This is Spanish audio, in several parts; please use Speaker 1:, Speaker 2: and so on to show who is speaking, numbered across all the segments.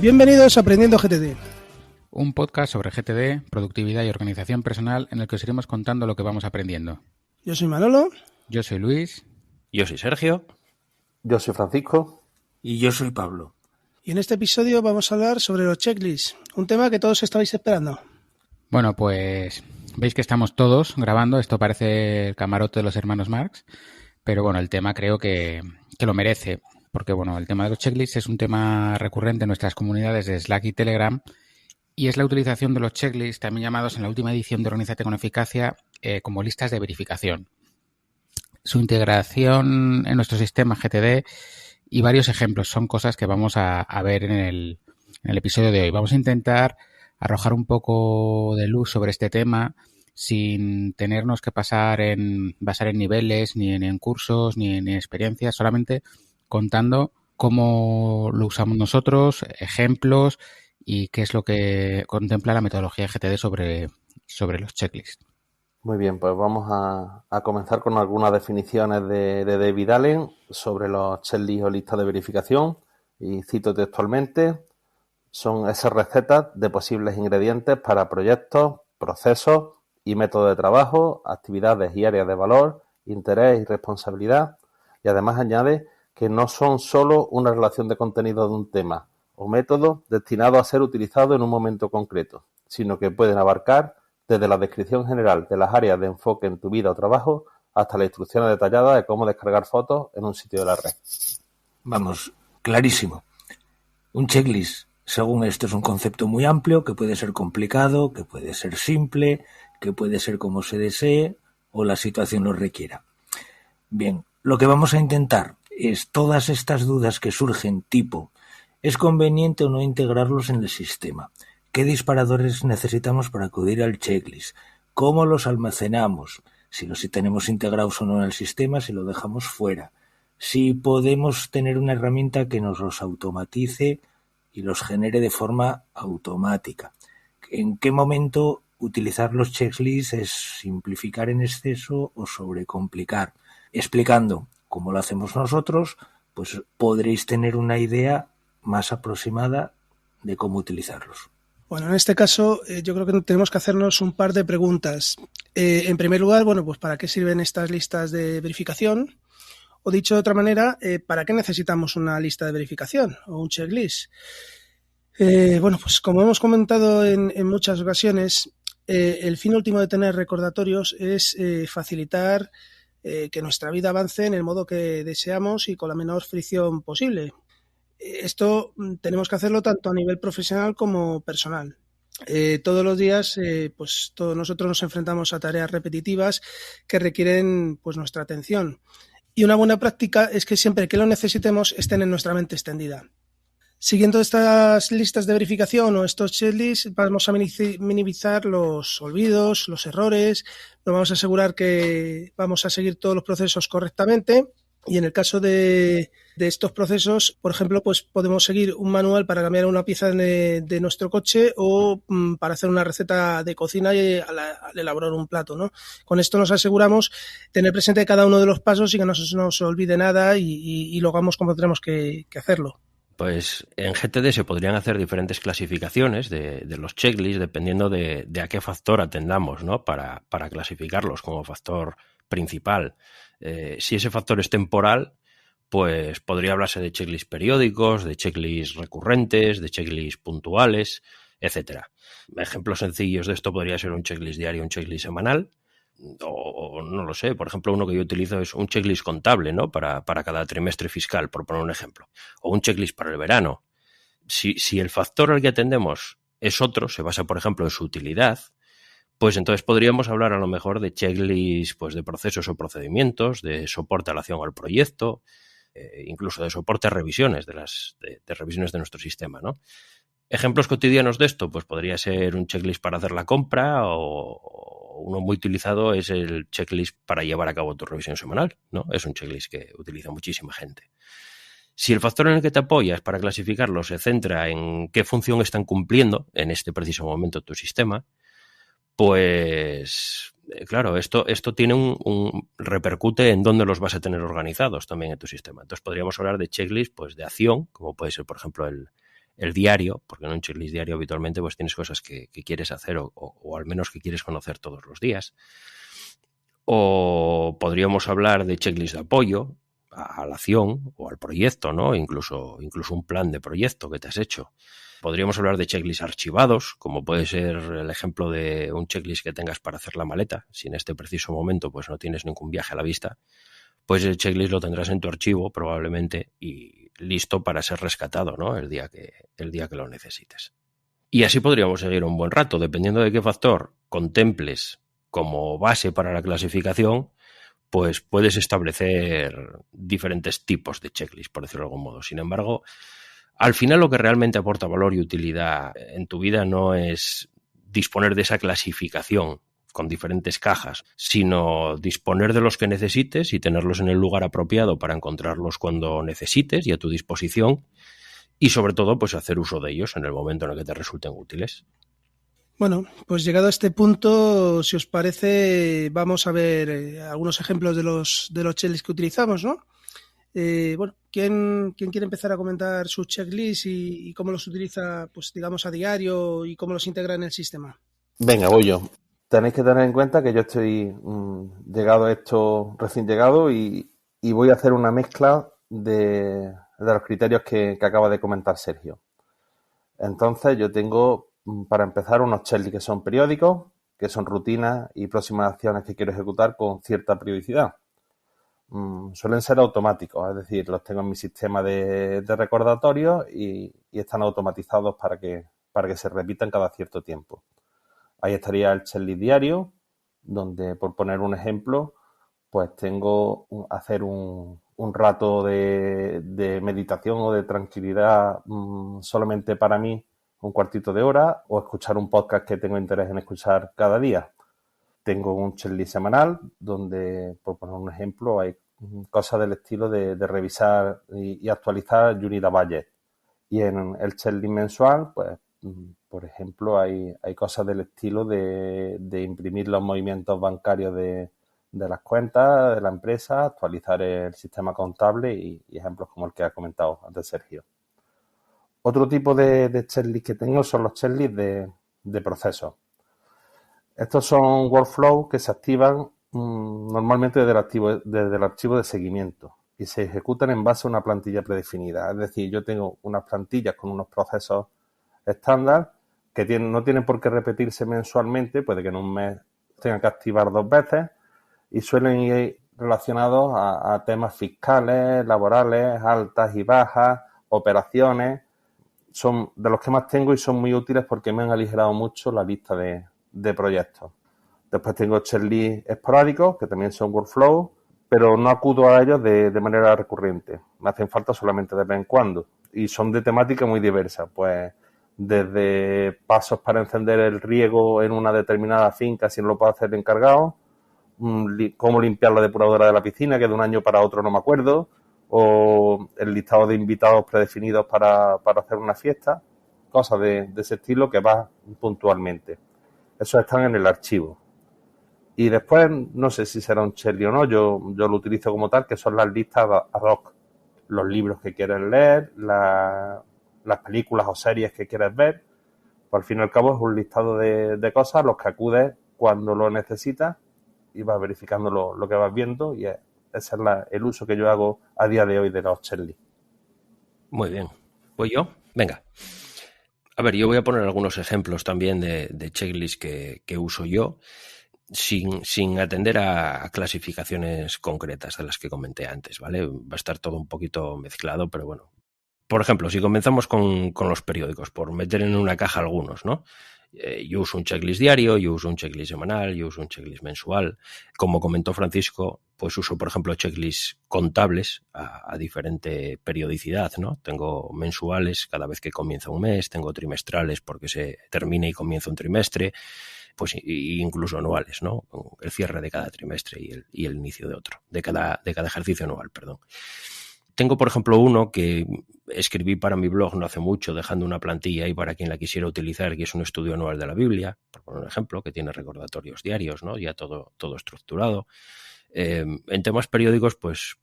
Speaker 1: Bienvenidos a Aprendiendo GTD.
Speaker 2: Un podcast sobre GTD, productividad y organización personal en el que os iremos contando lo que vamos aprendiendo.
Speaker 1: Yo soy Manolo.
Speaker 2: Yo soy Luis.
Speaker 3: Yo soy Sergio.
Speaker 4: Yo soy Francisco.
Speaker 5: Y yo soy Pablo.
Speaker 1: Y en este episodio vamos a hablar sobre los checklists, un tema que todos estabais esperando.
Speaker 2: Bueno, pues veis que estamos todos grabando. Esto parece el camarote de los hermanos Marx, pero bueno, el tema creo que lo merece. Porque bueno, el tema de los checklists es un tema recurrente en nuestras comunidades de Slack y Telegram y es la utilización de los checklists, también llamados en la última edición de Organízate con Eficacia como listas de verificación. Su integración en nuestro sistema GTD y varios ejemplos son cosas que vamos a ver en el episodio de hoy. Vamos a intentar arrojar un poco de luz sobre este tema sin tenernos que basar en niveles, ni en cursos, ni en experiencias, solamente contando cómo lo usamos nosotros, ejemplos y qué es lo que contempla la metodología GTD sobre los checklists.
Speaker 4: Muy bien, pues vamos a comenzar con algunas definiciones de David Allen sobre los checklists o listas de verificación. Y cito textualmente: son esas recetas de posibles ingredientes para proyectos, procesos y métodos de trabajo, actividades y áreas de valor, interés y responsabilidad. Y además añade que no son solo una relación de contenido de un tema o método destinado a ser utilizado en un momento concreto, sino que pueden abarcar desde la descripción general de las áreas de enfoque en tu vida o trabajo hasta las instrucciones detalladas de cómo descargar fotos en un sitio de la red.
Speaker 5: Vamos, clarísimo. Un checklist, según esto, es un concepto muy amplio que puede ser complicado, que puede ser simple, que puede ser como se desee o la situación lo requiera. Bien, lo que vamos a intentar es todas estas dudas que surgen tipo ¿es conveniente o no integrarlos en el sistema? ¿Qué disparadores necesitamos para acudir al checklist? ¿Cómo los almacenamos? Si los tenemos integrados o no en el sistema, si lo dejamos fuera. Si podemos tener una herramienta que nos los automatice y los genere de forma automática. ¿En qué momento utilizar los checklists es simplificar en exceso o sobrecomplicar? Explicando cómo lo hacemos nosotros, pues podréis tener una idea más aproximada de cómo utilizarlos.
Speaker 1: Bueno, en este caso yo creo que tenemos que hacernos un par de preguntas. En primer lugar, bueno, pues ¿para qué sirven estas listas de verificación? O dicho de otra manera, ¿para qué necesitamos una lista de verificación o un checklist? Bueno, pues como hemos comentado en muchas ocasiones, el fin último de tener recordatorios es facilitar que nuestra vida avance en el modo que deseamos y con la menor fricción posible. Esto tenemos que hacerlo tanto a nivel profesional como personal. Todos los días, pues todos nosotros nos enfrentamos a tareas repetitivas que requieren pues nuestra atención. Y una buena práctica es que siempre que lo necesitemos estén en nuestra mente extendida. Siguiendo estas listas de verificación o estos checklists, vamos a minimizar los olvidos, los errores, nos vamos a asegurar que vamos a seguir todos los procesos correctamente y en el caso de estos procesos, por ejemplo, pues podemos seguir un manual para cambiar una pieza de nuestro coche o para hacer una receta de cocina y al elaborar un plato, ¿no? Con esto nos aseguramos tener presente cada uno de los pasos y que no se nos olvide nada y lo hagamos como tenemos que hacerlo.
Speaker 3: Pues en GTD se podrían hacer diferentes clasificaciones de los checklists dependiendo de a qué factor atendamos, ¿no? Para clasificarlos como factor principal. Si ese factor es temporal, pues podría hablarse de checklists periódicos, de checklists recurrentes, de checklists puntuales, etcétera. Ejemplos sencillos de esto podría ser un checklist diario, un checklist semanal, o no lo sé, por ejemplo, uno que yo utilizo es un checklist contable, ¿no? Para cada trimestre fiscal, por poner un ejemplo, o un checklist para el verano. Si el factor al que atendemos es otro, se basa, por ejemplo, en su utilidad, pues entonces podríamos hablar a lo mejor de checklists pues, de procesos o procedimientos, de soporte a la acción o al proyecto, incluso de soporte a revisiones, de revisiones de nuestro sistema, ¿no? Ejemplos cotidianos de esto, pues podría ser un checklist para hacer la compra o uno muy utilizado es el checklist para llevar a cabo tu revisión semanal, ¿no? Es un checklist que utiliza muchísima gente. Si el factor en el que te apoyas para clasificarlo se centra en qué función están cumpliendo en este preciso momento tu sistema, pues claro, esto tiene repercute en dónde los vas a tener organizados también en tu sistema. Entonces podríamos hablar de checklist pues, de acción, como puede ser, por ejemplo, el diario, porque en un checklist diario habitualmente pues tienes cosas que quieres hacer o al menos que quieres conocer todos los días. O podríamos hablar de checklist de apoyo a la acción o al proyecto, ¿no? Incluso un plan de proyecto que te has hecho. Podríamos hablar de checklists archivados, como puede ser el ejemplo de un checklist que tengas para hacer la maleta. Si en este preciso momento pues no tienes ningún viaje a la vista, pues el checklist lo tendrás en tu archivo probablemente y listo para ser rescatado, ¿no? El día que lo necesites. Y así podríamos seguir un buen rato, dependiendo de qué factor contemples como base para la clasificación, pues puedes establecer diferentes tipos de checklist, por decirlo de algún modo. Sin embargo, al final lo que realmente aporta valor y utilidad en tu vida no es disponer de esa clasificación con diferentes cajas, sino disponer de los que necesites y tenerlos en el lugar apropiado para encontrarlos cuando necesites y a tu disposición, y sobre todo pues hacer uso de ellos en el momento en el que te resulten útiles.
Speaker 1: Bueno, pues llegado a este punto, si os parece, vamos a ver algunos ejemplos de los checklists que utilizamos, ¿no? Bueno, ¿quién quiere empezar a comentar sus checklists y cómo los utiliza, pues digamos, a diario y cómo los integra en el sistema?
Speaker 4: Venga, voy yo. Tenéis que tener en cuenta que yo estoy llegado a esto recién llegado y voy a hacer una mezcla de los criterios que acaba de comentar Sergio. Entonces yo tengo, para empezar, unos checklists que son periódicos, que son rutinas y próximas acciones que quiero ejecutar con cierta periodicidad. Suelen ser automáticos, es decir, los tengo en mi sistema de recordatorio y están automatizados para que se repitan cada cierto tiempo. Ahí estaría el checklist diario, donde, por poner un ejemplo, pues tengo hacer un rato de meditación o de tranquilidad solamente para mí, un cuartito de hora, o escuchar un podcast que tengo interés en escuchar cada día. Tengo un checklist semanal, donde, por poner un ejemplo, hay cosas del estilo de revisar y actualizar Unida Budget. Y en el checklist mensual, pues, por ejemplo, hay cosas del estilo de imprimir los movimientos bancarios de las cuentas de la empresa, actualizar el sistema contable y ejemplos como el que ha comentado antes Sergio. Otro tipo de checklist que tengo son los checklists de procesos. Estos son workflows que se activan normalmente desde el archivo de seguimiento y se ejecutan en base a una plantilla predefinida. Es decir, yo tengo unas plantillas con unos procesos estándar que no tienen por qué repetirse mensualmente, puede que en un mes tenga que activar 2 veces y suelen ir relacionados a temas fiscales, laborales, altas y bajas, operaciones. Son de los que más tengo y son muy útiles porque me han aligerado mucho la lista de proyectos. Después tengo checklists esporádicos, que también son workflows, pero no acudo a ellos de manera recurrente. Me hacen falta solamente de vez en cuando. Y son de temática muy diversa, pues desde pasos para encender el riego en una determinada finca si no lo puedo hacer el encargado, cómo limpiar la depuradora de la piscina, que de un año para otro no me acuerdo, o el listado de invitados predefinidos para hacer una fiesta, cosas de ese estilo que va puntualmente. Esos están en el archivo. Y después, no sé si será un checklist o no, yo lo utilizo como tal, que son las listas ad hoc. Los libros que quieres leer, las películas o series que quieres ver. Al fin y al cabo es un listado de cosas a los que acudes cuando lo necesitas y vas verificando lo que vas viendo, y ese es el uso que yo hago a día de hoy de los checklists.
Speaker 3: Muy bien. ¿Voy yo? Venga. A ver, yo voy a poner algunos ejemplos también de checklists que uso yo, sin atender a clasificaciones concretas de las que comenté antes, ¿vale? Va a estar todo un poquito mezclado, pero bueno. Por ejemplo, si comenzamos con los periódicos, por meter en una caja algunos, ¿no? Yo uso un checklist diario, yo uso un checklist semanal, yo uso un checklist mensual. Como comentó Francisco, pues uso, por ejemplo, checklists contables a diferente periodicidad, ¿no? Tengo mensuales cada vez que comienza un mes, tengo trimestrales porque se termina y comienza un trimestre, pues incluso anuales, ¿no? El cierre de cada trimestre y el inicio de otro, de cada ejercicio anual, perdón. Tengo, por ejemplo, uno que escribí para mi blog no hace mucho, dejando una plantilla ahí para quien la quisiera utilizar, que es un estudio anual de la Biblia, por poner un ejemplo, que tiene recordatorios diarios, ¿no? Ya todo estructurado. En temas periódicos, pues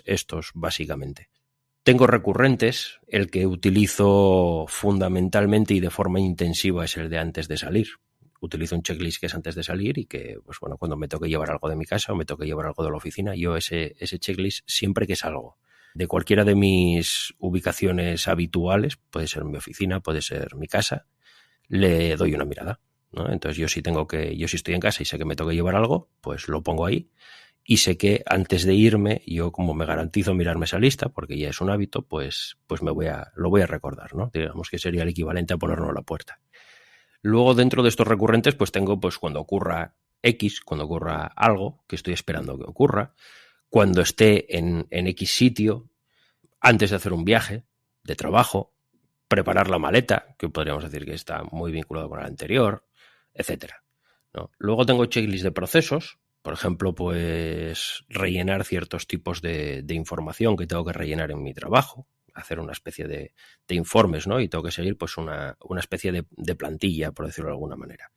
Speaker 3: estos, básicamente. Tengo recurrentes. El que utilizo fundamentalmente y de forma intensiva es el de antes de salir. Utilizo un checklist que es antes de salir y que, pues bueno, cuando me toque llevar algo de mi casa o me toque llevar algo de la oficina, yo ese checklist siempre que salgo de cualquiera de mis ubicaciones habituales, puede ser mi oficina, puede ser mi casa, le doy una mirada, ¿no? Entonces yo si estoy en casa y sé que me toque llevar algo, pues lo pongo ahí. Y sé que antes de irme, yo como me garantizo mirarme esa lista, porque ya es un hábito, pues lo voy a recordar, ¿no? Digamos que sería el equivalente a ponerlo a la puerta. Luego, dentro de estos recurrentes, pues tengo pues cuando ocurra X, cuando ocurra algo que estoy esperando que ocurra, cuando esté en X sitio, antes de hacer un viaje de trabajo, preparar la maleta, que podríamos decir que está muy vinculado con el anterior, etcétera, ¿no? Luego tengo checklist de procesos. Por ejemplo, pues rellenar ciertos tipos de información que tengo que rellenar en mi trabajo, hacer una especie de informes, ¿no? Y tengo que seguir pues una especie de plantilla, por decirlo de alguna manera.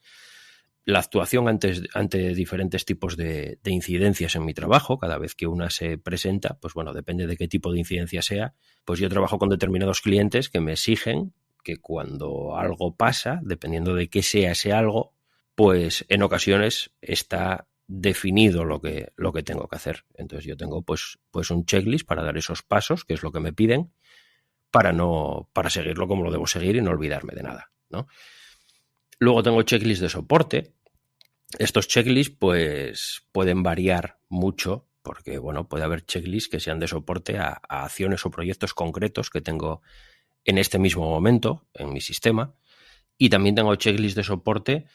Speaker 3: La actuación ante diferentes tipos de incidencias en mi trabajo, cada vez que una se presenta, pues bueno, depende de qué tipo de incidencia sea, pues yo trabajo con determinados clientes que me exigen que cuando algo pasa, dependiendo de qué sea ese algo, pues en ocasiones está definido lo que tengo que hacer. Entonces yo tengo pues un checklist para dar esos pasos, que es lo que me piden, para seguirlo como lo debo seguir y no olvidarme de nada, ¿no? Luego tengo checklist de soporte. Estos checklists pues pueden variar mucho, porque bueno, puede haber checklists que sean de soporte a acciones o proyectos concretos que tengo en este mismo momento en mi sistema, y también tengo checklists de soporte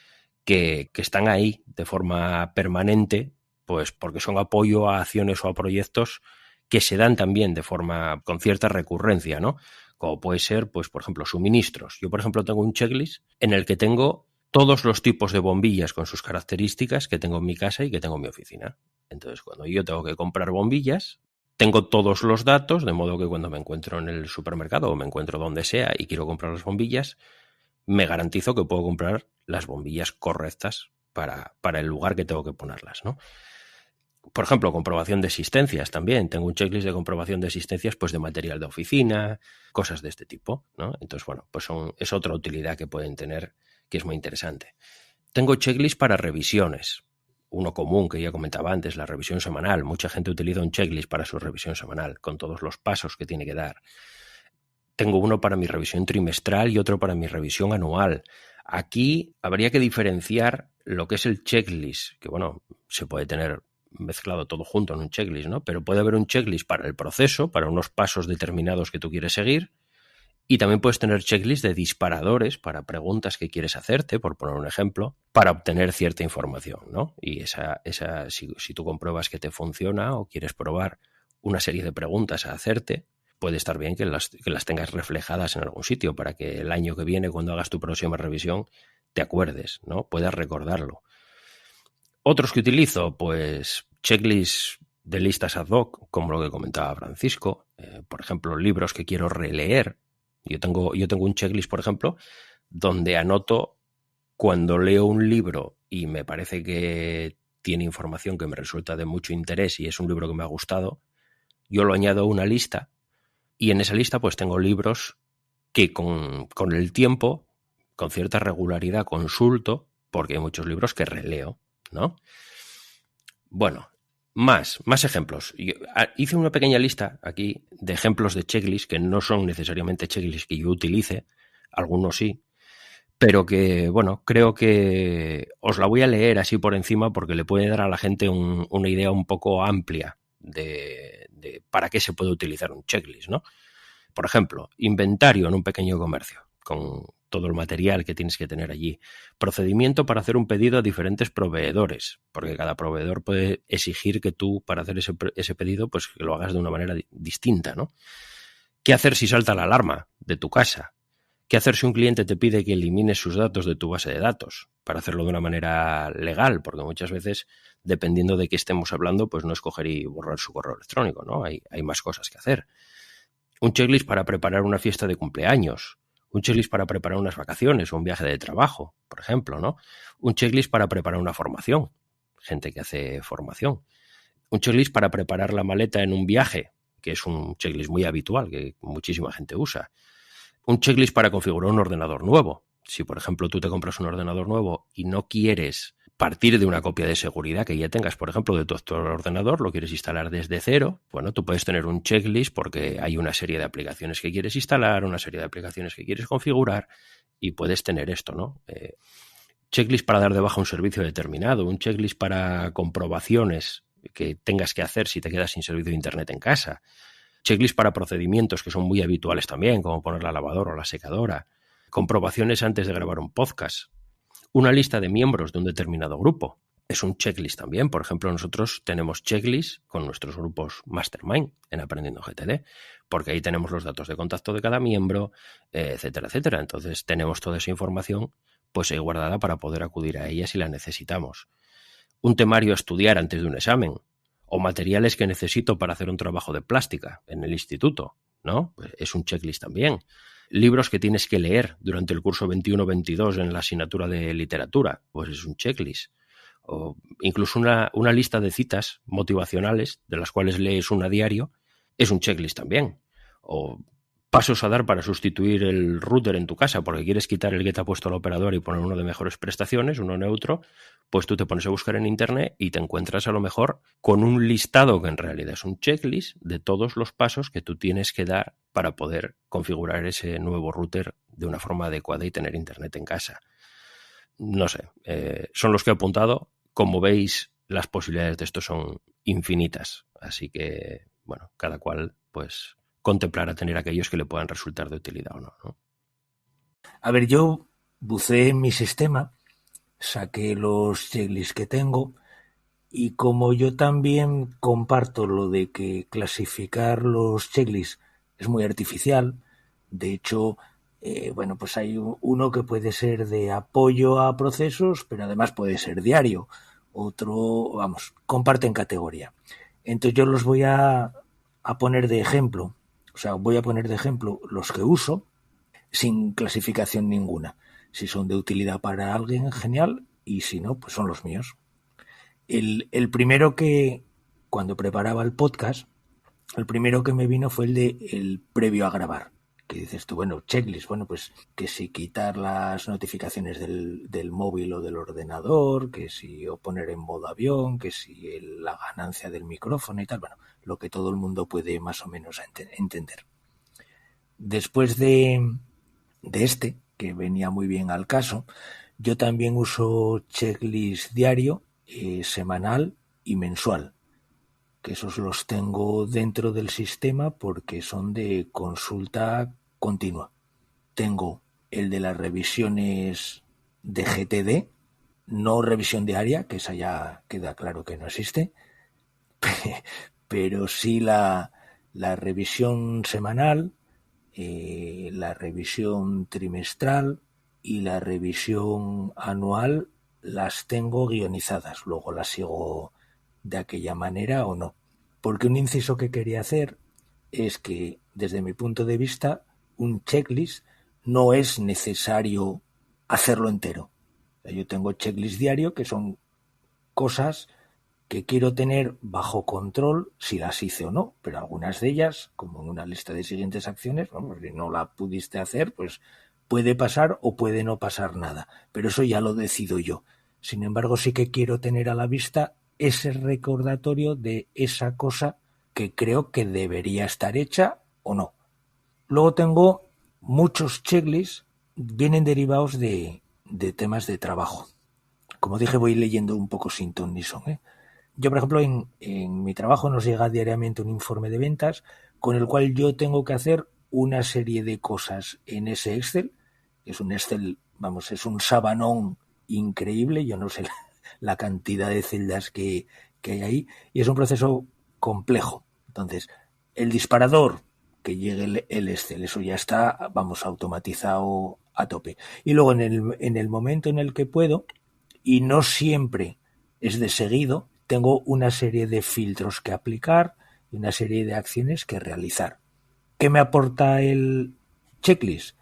Speaker 3: que están ahí de forma permanente, pues porque son apoyo a acciones o a proyectos que se dan también de forma con cierta recurrencia, ¿no? Como puede ser, pues por ejemplo, suministros. Yo, por ejemplo, tengo un checklist en el que tengo todos los tipos de bombillas con sus características que tengo en mi casa y que tengo en mi oficina. Entonces, cuando yo tengo que comprar bombillas, tengo todos los datos, de modo que cuando me encuentro en el supermercado o me encuentro donde sea y quiero comprar las bombillas, me garantizo que puedo comprar las bombillas correctas para el lugar que tengo que ponerlas, ¿no? Por ejemplo, comprobación de existencias también. Tengo un checklist de comprobación de existencias pues de material de oficina, cosas de este tipo, ¿no? Entonces, bueno, pues es otra utilidad que pueden tener que es muy interesante. Tengo checklist para revisiones. Uno común que ya comentaba antes, la revisión semanal. Mucha gente utiliza un checklist para su revisión semanal, con todos los pasos que tiene que dar. Tengo uno para mi revisión trimestral y otro para mi revisión anual. Aquí habría que diferenciar lo que es el checklist, que bueno, se puede tener mezclado todo junto en un checklist, ¿no? Pero puede haber un checklist para el proceso, para unos pasos determinados que tú quieres seguir, y también puedes tener checklist de disparadores para preguntas que quieres hacerte, por poner un ejemplo, para obtener cierta información, ¿no? Y esa si tú compruebas que te funciona o quieres probar una serie de preguntas a hacerte, puede estar bien que las tengas reflejadas en algún sitio para que el año que viene, cuando hagas tu próxima revisión, te acuerdes, ¿no? Puedas recordarlo. Otros que utilizo, pues checklists de listas ad hoc, como lo que comentaba Francisco. Por ejemplo, libros que quiero releer. Yo tengo un checklist, por ejemplo, donde anoto cuando leo un libro y me parece que tiene información que me resulta de mucho interés y es un libro que me ha gustado, yo lo añado a una lista. Y en esa lista pues tengo libros que con el tiempo, con cierta regularidad, consulto, porque hay muchos libros que releo, ¿no? Bueno, más ejemplos. Yo hice una pequeña lista aquí de ejemplos de checklist que no son necesariamente checklists que yo utilice, algunos sí, pero que, bueno, creo que os la voy a leer así por encima porque le puede dar a la gente una idea un poco amplia de para qué se puede utilizar un checklist, ¿no? Por ejemplo, inventario en un pequeño comercio, con todo el material que tienes que tener allí. Procedimiento para hacer un pedido a diferentes proveedores, porque cada proveedor puede exigir que tú, para hacer ese pedido, pues que lo hagas de una manera distinta, ¿no? ¿Qué hacer si salta la alarma de tu casa? ¿Qué hacer si un cliente te pide que elimines sus datos de tu base de datos? Para hacerlo de una manera legal, porque muchas veces, dependiendo de qué estemos hablando, pues no es coger y borrar su correo electrónico, ¿no? Hay más cosas que hacer. Un checklist para preparar una fiesta de cumpleaños. Un checklist para preparar unas vacaciones o un viaje de trabajo, por ejemplo, ¿no? Un checklist para preparar una formación. Gente que hace formación. Un checklist para preparar la maleta en un viaje, que es un checklist muy habitual que muchísima gente usa. Un checklist para configurar un ordenador nuevo. Si, por ejemplo, tú te compras un ordenador nuevo y no quieres partir de una copia de seguridad que ya tengas, por ejemplo, de tu actual ordenador, lo quieres instalar desde cero, bueno, tú puedes tener un checklist porque hay una serie de aplicaciones que quieres instalar, una serie de aplicaciones que quieres configurar y puedes tener esto, ¿no? Checklist para dar de baja un servicio determinado, un checklist para comprobaciones que tengas que hacer si te quedas sin servicio de internet en casa, checklist para procedimientos que son muy habituales también, como poner la lavadora o la secadora, comprobaciones antes de grabar un podcast, una lista de miembros de un determinado grupo. Es un checklist también. Por ejemplo, nosotros tenemos checklist con nuestros grupos Mastermind en Aprendiendo GTD, porque ahí tenemos los datos de contacto de cada miembro, etcétera, etcétera. Entonces tenemos toda esa información pues ahí guardada para poder acudir a ella si la necesitamos. Un temario a estudiar antes de un examen o materiales que necesito para hacer un trabajo de plástica en el instituto, ¿no? Pues es un checklist también. Libros que tienes que leer durante el curso 21-22 en la asignatura de literatura, pues es un checklist. O incluso una lista de citas motivacionales, de las cuales lees una a diario, es un checklist también. O pasos a dar para sustituir el router en tu casa porque quieres quitar el que te ha puesto el operador y poner uno de mejores prestaciones, uno neutro, pues tú te pones a buscar en internet y te encuentras a lo mejor con un listado que en realidad es un checklist de todos los pasos que tú tienes que dar para poder configurar ese nuevo router de una forma adecuada y tener internet en casa. No sé, son los que he apuntado. Como veis, las posibilidades de esto son infinitas, así que, bueno, cada cual, pues, contemplar a tener aquellos que le puedan resultar de utilidad o no, ¿no?
Speaker 5: A ver, yo buceé en mi sistema, saqué los checklists que tengo y como yo también comparto lo de que clasificar los checklists es muy artificial, de hecho, bueno, pues hay uno que puede ser de apoyo a procesos, pero además puede ser diario. Otro, vamos, comparten categoría. Entonces yo los voy a poner de ejemplo. O sea, voy a poner de ejemplo los que uso sin clasificación ninguna. Si son de utilidad para alguien, genial, y si no, pues son los míos. El primero que, cuando preparaba el podcast, el primero que me vino fue el previo a grabar. Que dices tú, bueno, checklist, bueno, pues que si quitar las notificaciones del móvil o del ordenador, que si o poner en modo avión, que si la ganancia del micrófono y tal, bueno, lo que todo el mundo puede más o menos entender. Después de este, que venía muy bien al caso, yo también uso checklist diario, semanal y mensual, que esos los tengo dentro del sistema porque son de consulta continua. Tengo el de las revisiones de GTD, no revisión diaria, que esa ya queda claro que no existe, pero sí la revisión semanal, la revisión trimestral y la revisión anual las tengo guionizadas, luego las sigo de aquella manera o no. Porque un inciso que quería hacer es que, desde mi punto de vista, un checklist no es necesario hacerlo entero. O sea, yo tengo checklist diario que son cosas que quiero tener bajo control si las hice o no, pero algunas de ellas, como en una lista de siguientes acciones, vamos, si no la pudiste hacer, pues puede pasar o puede no pasar nada, pero eso ya lo decido yo. Sin embargo, sí que quiero tener a la vista ese recordatorio de esa cosa que creo que debería estar hecha o no. Luego tengo muchos checklists, vienen derivados de temas de trabajo. Como dije, voy leyendo un poco sin ton ni son, ¿eh? Yo, por ejemplo, en mi trabajo nos llega diariamente un informe de ventas con el cual yo tengo que hacer una serie de cosas en ese Excel. Es un Excel, vamos, es un sabanón increíble, yo no sé la cantidad de celdas que hay ahí, y es un proceso complejo. Entonces, el disparador, que llegue el Excel, eso ya está, vamos, automatizado a tope. Y luego en el momento en el que puedo, y no siempre es de seguido, tengo una serie de filtros que aplicar y una serie de acciones que realizar. ¿Qué me aporta el checklist?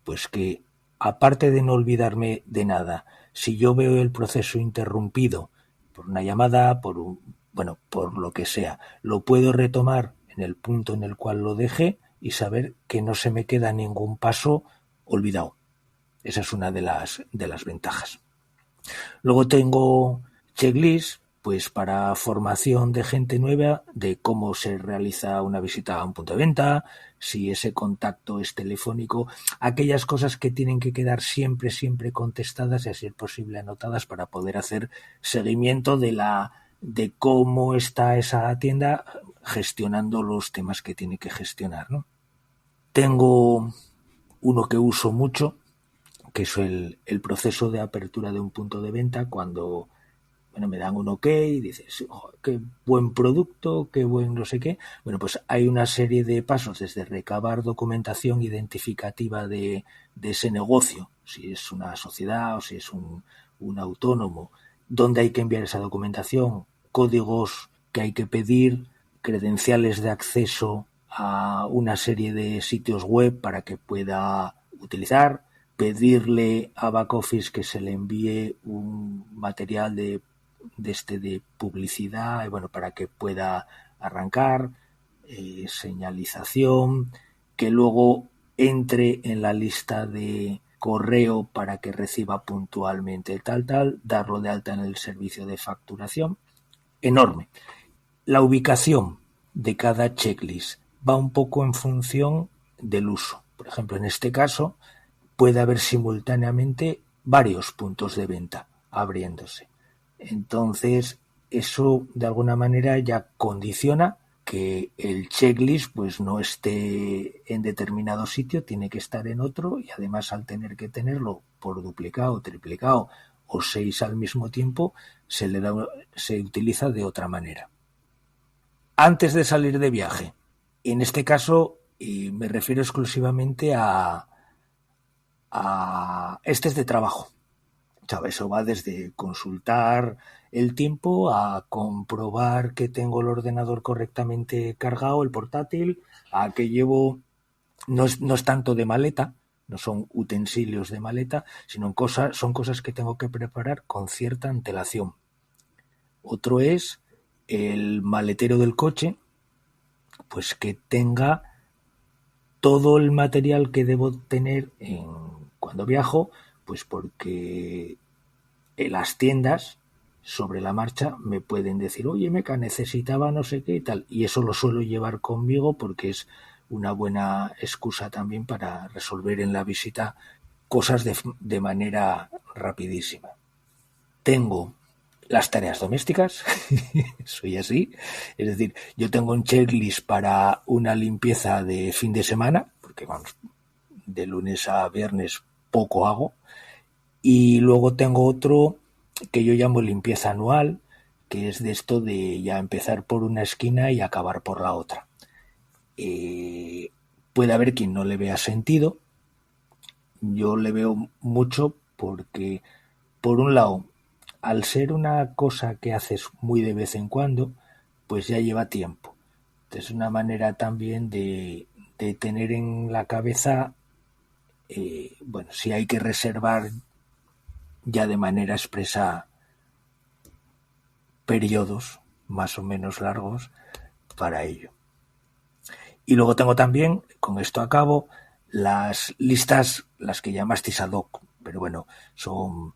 Speaker 5: Pues que, aparte de no olvidarme de nada, si yo veo el proceso interrumpido por una llamada, por lo que sea, lo puedo retomar en el punto en el cual lo dejé y saber que no se me queda ningún paso olvidado. Esa es una de las ventajas. Luego tengo checklists pues para formación de gente nueva de cómo se realiza una visita a un punto de venta, si ese contacto es telefónico, aquellas cosas que tienen que quedar siempre contestadas y a ser posible anotadas para poder hacer seguimiento de cómo está esa tienda gestionando los temas que tiene que gestionar, ¿no? Tengo uno que uso mucho, que es el proceso de apertura de un punto de venta, cuando me dan un ok y dices, oh, qué buen producto, qué buen no sé qué. Bueno, pues hay una serie de pasos desde recabar documentación identificativa de ese negocio, si es una sociedad o si es un autónomo, dónde hay que enviar esa documentación, códigos que hay que pedir, credenciales de acceso a una serie de sitios web para que pueda utilizar, pedirle a back office que se le envíe un material de publicidad, para que pueda arrancar, señalización, que luego entre en la lista de correo para que reciba puntualmente tal, darlo de alta en el servicio de facturación. Enorme. La ubicación de cada checklist va un poco en función del uso. Por ejemplo, en este caso puede haber simultáneamente varios puntos de venta abriéndose. Entonces, eso de alguna manera ya condiciona que el checklist pues no esté en determinado sitio, tiene que estar en otro, y además al tener que tenerlo por duplicado, triplicado o 6 al mismo tiempo, se utiliza de otra manera. Antes de salir de viaje, en este caso me refiero exclusivamente a este es de trabajo. Eso va desde consultar el tiempo a comprobar que tengo el ordenador correctamente cargado, el portátil, a que llevo, no es tanto de maleta, no son utensilios de maleta, sino son cosas que tengo que preparar con cierta antelación. Otro es el maletero del coche, pues que tenga todo el material que debo tener cuando viajo, pues porque en las tiendas sobre la marcha me pueden decir, oye Meca, necesitaba no sé qué y tal, y eso lo suelo llevar conmigo porque es una buena excusa también para resolver en la visita cosas de manera rapidísima. Tengo las tareas domésticas, soy así, es decir, yo tengo un checklist para una limpieza de fin de semana, porque vamos, de lunes a viernes poco hago, y luego tengo otro que yo llamo limpieza anual, que es de esto de ya empezar por una esquina y acabar por la otra. Puede haber quien no le vea sentido, yo le veo mucho porque, por un lado, al ser una cosa que haces muy de vez en cuando, pues ya lleva tiempo. Entonces, es una manera también de tener en la cabeza, si hay que reservar ya de manera expresa periodos más o menos largos para ello. Y luego tengo también, con esto acabo, las listas, las que llamasteis ad hoc, pero bueno, son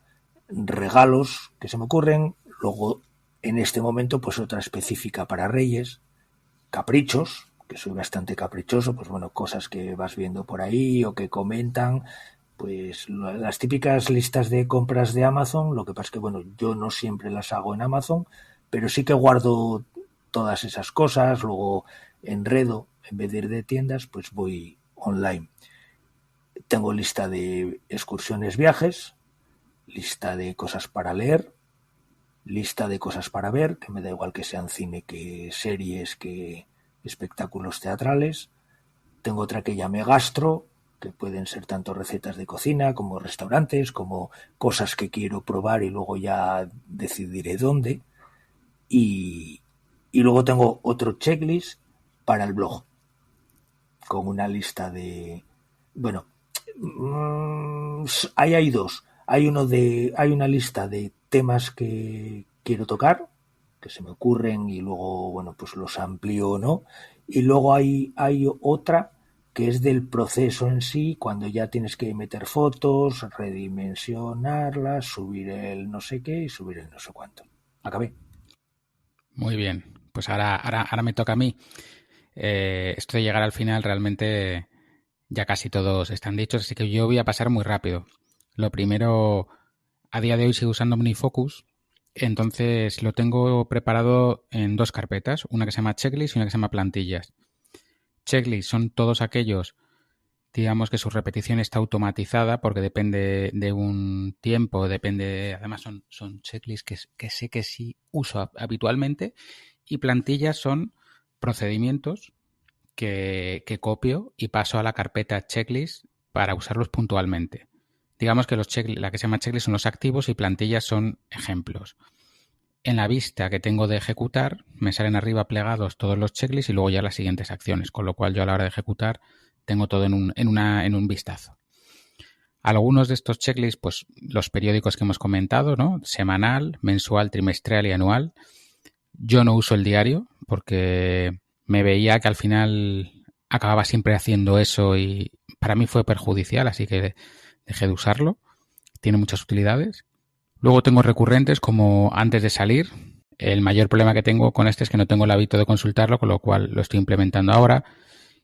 Speaker 5: regalos que se me ocurren. Luego, en este momento, pues otra específica para Reyes, caprichos, que soy bastante caprichoso, pues bueno, cosas que vas viendo por ahí o que comentan, pues las típicas listas de compras de Amazon. Lo que pasa es que, bueno, yo no siempre las hago en Amazon, pero sí que guardo todas esas cosas, luego enredo, en vez de ir de tiendas, pues voy online. Tengo lista de excursiones, viajes, lista de cosas para leer, lista de cosas para ver, que me da igual que sean cine, que series, que espectáculos teatrales. Tengo otra que llame gastro, que pueden ser tanto recetas de cocina como restaurantes, como cosas que quiero probar y luego ya decidiré dónde. Y luego tengo otro checklist para el blog, con una lista de... Bueno, ahí hay dos. Hay una lista de temas que quiero tocar, que se me ocurren y luego, bueno, pues los amplío o no. Y luego hay otra que es del proceso en sí, cuando ya tienes que meter fotos, redimensionarlas, subir el no sé qué y subir el no sé cuánto. Acabé.
Speaker 2: Muy bien. Pues ahora me toca a mí. Esto de llegar al final realmente ya casi todos están dichos, así que yo voy a pasar muy rápido. Lo primero, a día de hoy sigo usando OmniFocus, entonces lo tengo preparado en 2 carpetas, una que se llama Checklist y una que se llama Plantillas. Checklist son todos aquellos, digamos que su repetición está automatizada porque depende de un tiempo, además son checklists que sé que sí uso habitualmente, y plantillas son procedimientos que copio y paso a la carpeta checklist para usarlos puntualmente. Digamos que la que se llama checklist son los activos y plantillas son ejemplos. En la vista que tengo de ejecutar me salen arriba plegados todos los checklists y luego ya las siguientes acciones, con lo cual yo a la hora de ejecutar tengo todo en un vistazo. Algunos de estos checklists, pues los periódicos que hemos comentado, ¿no? Semanal, mensual, trimestral y anual. Yo no uso el diario porque me veía que al final acababa siempre haciendo eso y para mí fue perjudicial, así que dejé de usarlo. Tiene muchas utilidades. Luego tengo recurrentes como antes de salir. El mayor problema que tengo con este es que no tengo el hábito de consultarlo, con lo cual lo estoy implementando ahora.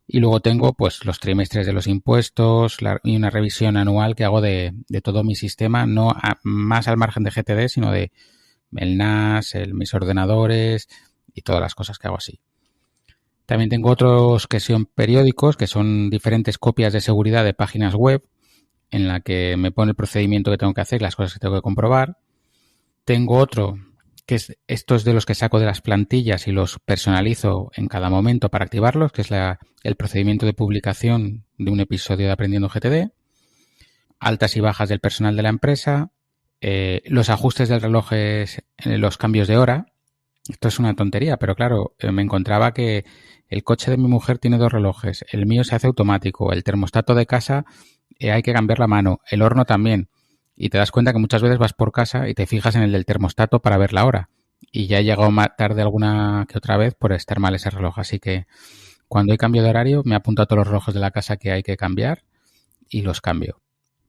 Speaker 2: Y luego tengo pues los trimestres de los impuestos y una revisión anual que hago de todo mi sistema, no más al margen de GTD, sino de el NAS, mis ordenadores y todas las cosas que hago así. También tengo otros que son periódicos, que son diferentes copias de seguridad de páginas web, en la que me pone el procedimiento que tengo que hacer, las cosas que tengo que comprobar. Tengo otro que es estos de los que saco de las plantillas y los personalizo en cada momento para activarlos, que es el procedimiento de publicación de un episodio de Aprendiendo GTD, altas y bajas del personal de la empresa, los ajustes del reloj, los cambios de hora. Esto es una tontería, pero claro, me encontraba que el coche de mi mujer tiene 2 relojes, el mío se hace automático, el termostato de casa hay que cambiar la mano, el horno también. Y te das cuenta que muchas veces vas por casa y te fijas en el del termostato para ver la hora. Y ya he llegado más tarde alguna que otra vez por estar mal ese reloj. Así que cuando hay cambio de horario me apunto a todos los relojes de la casa que hay que cambiar y los cambio.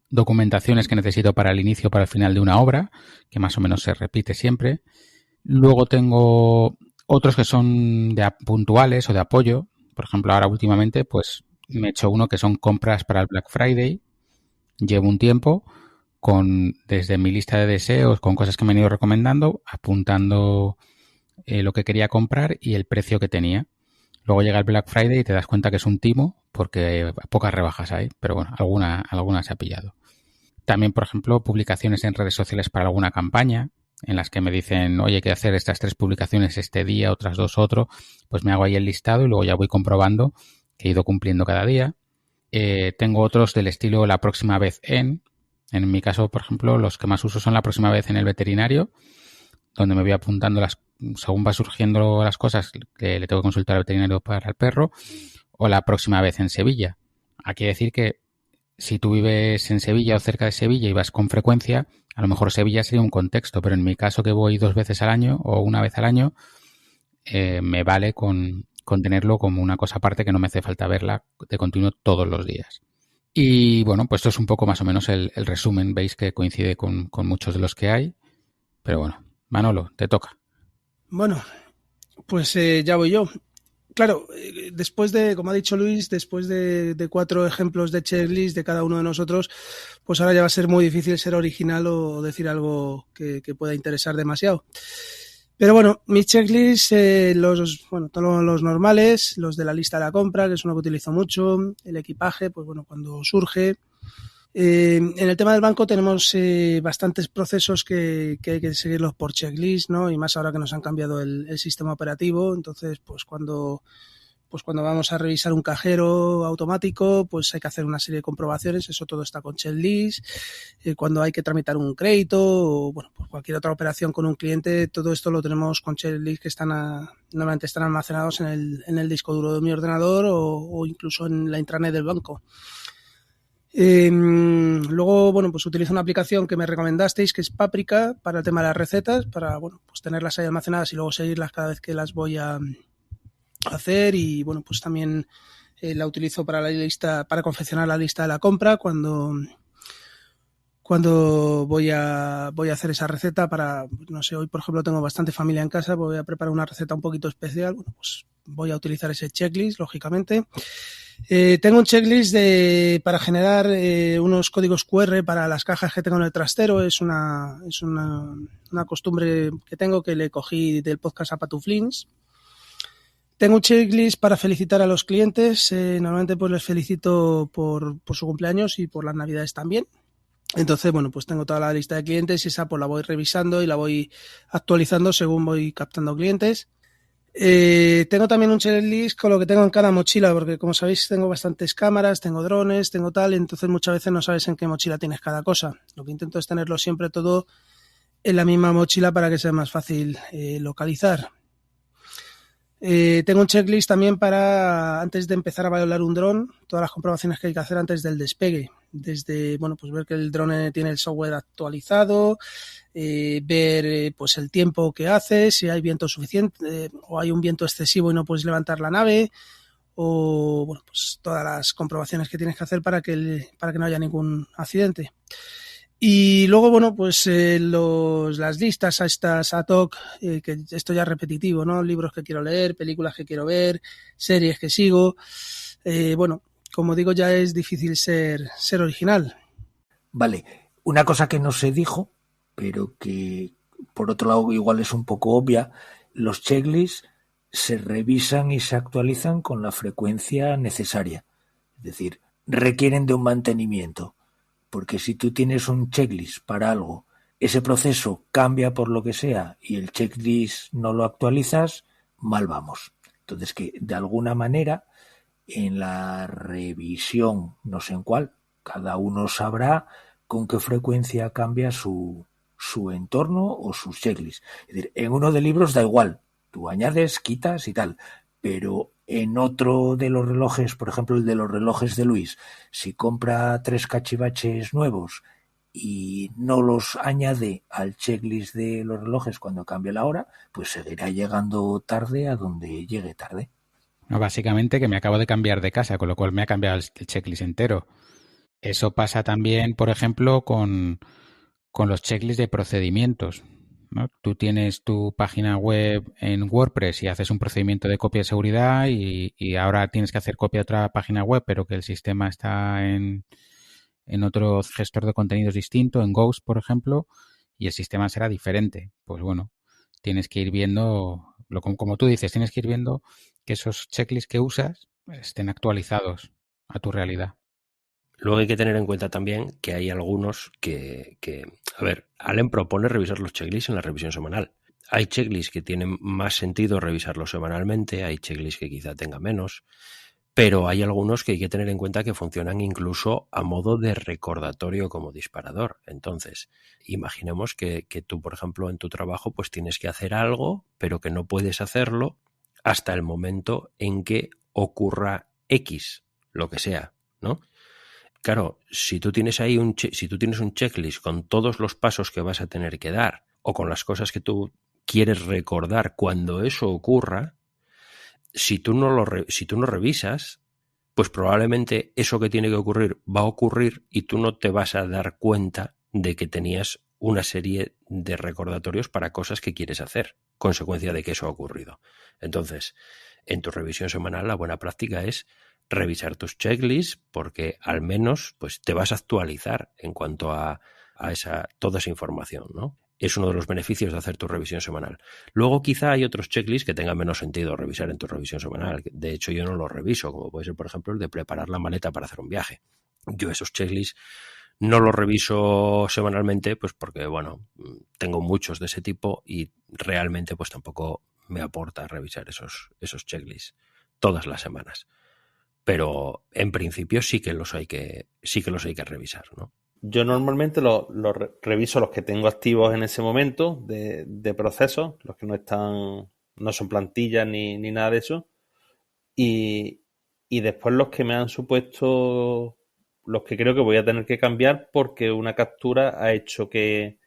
Speaker 2: Documentaciones que necesito para el inicio o para el final de una obra, que más o menos se repite siempre. Luego tengo otros que son puntuales o de apoyo. Por ejemplo, ahora últimamente pues me he hecho uno que son compras para el Black Friday. Llevo un tiempo desde mi lista de deseos, con cosas que me han ido recomendando, apuntando lo que quería comprar y el precio que tenía. Luego llega el Black Friday y te das cuenta que es un timo porque pocas rebajas hay, pero bueno, alguna se ha pillado. También, por ejemplo, publicaciones en redes sociales para alguna campaña, en las que me dicen, oye, hay que hacer estas 3 publicaciones este día, otras 2 otro, pues me hago ahí el listado y luego ya voy comprobando que he ido cumpliendo cada día. Tengo otros del estilo la próxima vez en mi caso, por ejemplo, los que más uso son la próxima vez en el veterinario, donde me voy apuntando según va surgiendo las cosas que le tengo que consultar al veterinario para el perro, o la próxima vez en Sevilla. Aquí decir que si tú vives en Sevilla o cerca de Sevilla y vas con frecuencia, a lo mejor Sevilla sería un contexto, pero en mi caso que voy 2 veces al año o una vez al año, me vale con tenerlo como una cosa aparte que no me hace falta verla de continuo todos los días. Y bueno, pues esto es un poco más o menos el resumen. Veis que coincide con muchos de los que hay. Pero bueno, Manolo, te toca.
Speaker 1: Bueno, pues ya voy yo. Claro, después de, como ha dicho Luis, después de 4 ejemplos de checklist de cada uno de nosotros, pues ahora ya va a ser muy difícil ser original o decir algo que pueda interesar demasiado. Pero bueno, mis checklists, todos los normales, los de la lista de la compra, que es uno que utilizo mucho, el equipaje, pues bueno, cuando surge. En el tema del banco tenemos bastantes procesos que hay que seguirlos por checklist, ¿no? Y más ahora que nos han cambiado el sistema operativo. Entonces, pues cuando vamos a revisar un cajero automático, pues hay que hacer una serie de comprobaciones, eso todo está con checklist. Cuando hay que tramitar un crédito o bueno, pues cualquier otra operación con un cliente, todo esto lo tenemos con checklist que normalmente están almacenados en el disco duro de mi ordenador o incluso en la intranet del banco. Luego, bueno, pues utilizo una aplicación que me recomendasteis, que es Paprika, para el tema de las recetas, para, bueno, pues tenerlas ahí almacenadas y luego seguirlas cada vez que las voy a hacer y bueno, pues también la utilizo para la lista, para confeccionar la lista de la compra cuando voy a hacer esa receta para, no sé, hoy por ejemplo tengo bastante familia en casa, voy a preparar una receta un poquito especial, bueno, pues voy a utilizar ese checklist, lógicamente. Tengo un checklist para generar unos códigos QR para las cajas que tengo en el trastero. Es una costumbre que tengo, que le cogí del podcast a Patuflins. Tengo un checklist para felicitar a los clientes. Normalmente pues les felicito por su cumpleaños y por las navidades también. Entonces, bueno, pues tengo toda la lista de clientes y esa pues la voy revisando y la voy actualizando según voy captando clientes. Tengo también un checklist con lo que tengo en cada mochila, porque como sabéis tengo bastantes cámaras, tengo drones, tengo tal, entonces muchas veces no sabes en qué mochila tienes cada cosa. Lo que intento es tenerlo siempre todo en la misma mochila para que sea más fácil localizar. Tengo un checklist también para, antes de empezar a volar un dron, todas las comprobaciones que hay que hacer antes del despegue. Desde, bueno, pues ver que el dron tiene el software actualizado, ver pues el tiempo que hace, si hay viento suficiente o hay un viento excesivo y no puedes levantar la nave, o bueno, pues todas las comprobaciones que tienes que hacer para que no haya ningún accidente. Y luego, bueno, pues las listas a estas ad hoc, que esto ya es repetitivo, ¿no? Libros que quiero leer, películas que quiero ver, series que sigo. Bueno, como digo, ya es difícil ser original.
Speaker 5: Vale, una cosa que no se dijo, pero que por otro lado igual es un poco obvia, los checklists se revisan y se actualizan con la frecuencia necesaria. Es decir, requieren de un mantenimiento. Porque si tú tienes un checklist para algo, ese proceso cambia por lo que sea y el checklist no lo actualizas, mal vamos. Entonces, que de alguna manera en la revisión, no sé en cuál, cada uno sabrá con qué frecuencia cambia su entorno o sus checklists. Es decir, en uno de libros da igual, tú añades, quitas y tal, pero en otro de los relojes, por ejemplo el de los relojes de Luis, si compra 3 cachivaches nuevos y no los añade al checklist de los relojes cuando cambie la hora, pues seguirá llegando tarde a donde llegue tarde.
Speaker 2: No, básicamente que me acabo de cambiar de casa, con lo cual me ha cambiado el checklist entero. Eso pasa también, por ejemplo, con los checklists de procedimientos, ¿no? Tú tienes tu página web en WordPress y haces un procedimiento de copia de seguridad y ahora tienes que hacer copia de otra página web, pero que el sistema está en otro gestor de contenidos distinto, en Ghost, por ejemplo, y el sistema será diferente. Pues bueno, tienes que ir viendo, como tú dices, tienes que ir viendo que esos checklists que usas estén actualizados a tu realidad.
Speaker 3: Luego hay que tener en cuenta también que hay algunos que a ver, Allen propone revisar los checklists en la revisión semanal. Hay checklists que tienen más sentido revisarlos semanalmente, hay checklists que quizá tengan menos, pero hay algunos que hay que tener en cuenta que funcionan incluso a modo de recordatorio como disparador. Entonces, imaginemos que tú, por ejemplo, en tu trabajo pues tienes que hacer algo, pero que no puedes hacerlo hasta el momento en que ocurra X, lo que sea, ¿no? Claro, si tú tienes ahí un checklist con todos los pasos que vas a tener que dar o con las cosas que tú quieres recordar cuando eso ocurra, si tú no revisas, pues probablemente eso que tiene que ocurrir va a ocurrir y tú no te vas a dar cuenta de que tenías una serie de recordatorios para cosas que quieres hacer, consecuencia de que eso ha ocurrido. Entonces, en tu revisión semanal, la buena práctica es revisar tus checklists porque al menos pues te vas a actualizar en cuanto a toda esa información, ¿no? Es uno de los beneficios de hacer tu revisión semanal. Luego quizá hay otros checklists que tengan menos sentido revisar en tu revisión semanal. De hecho, yo no los reviso, como puede ser, por ejemplo, el de preparar la maleta para hacer un viaje. Yo esos checklists no los reviso semanalmente, pues porque, bueno, tengo muchos de ese tipo y realmente pues tampoco me aporta revisar esos checklists todas las semanas. Pero en principio sí que los hay que revisar, ¿no?
Speaker 4: Yo normalmente reviso los que tengo activos en ese momento de procesos, los que no son plantillas ni nada de eso. Y después los que me han supuesto, los que creo que voy a tener que cambiar porque una captura ha hecho que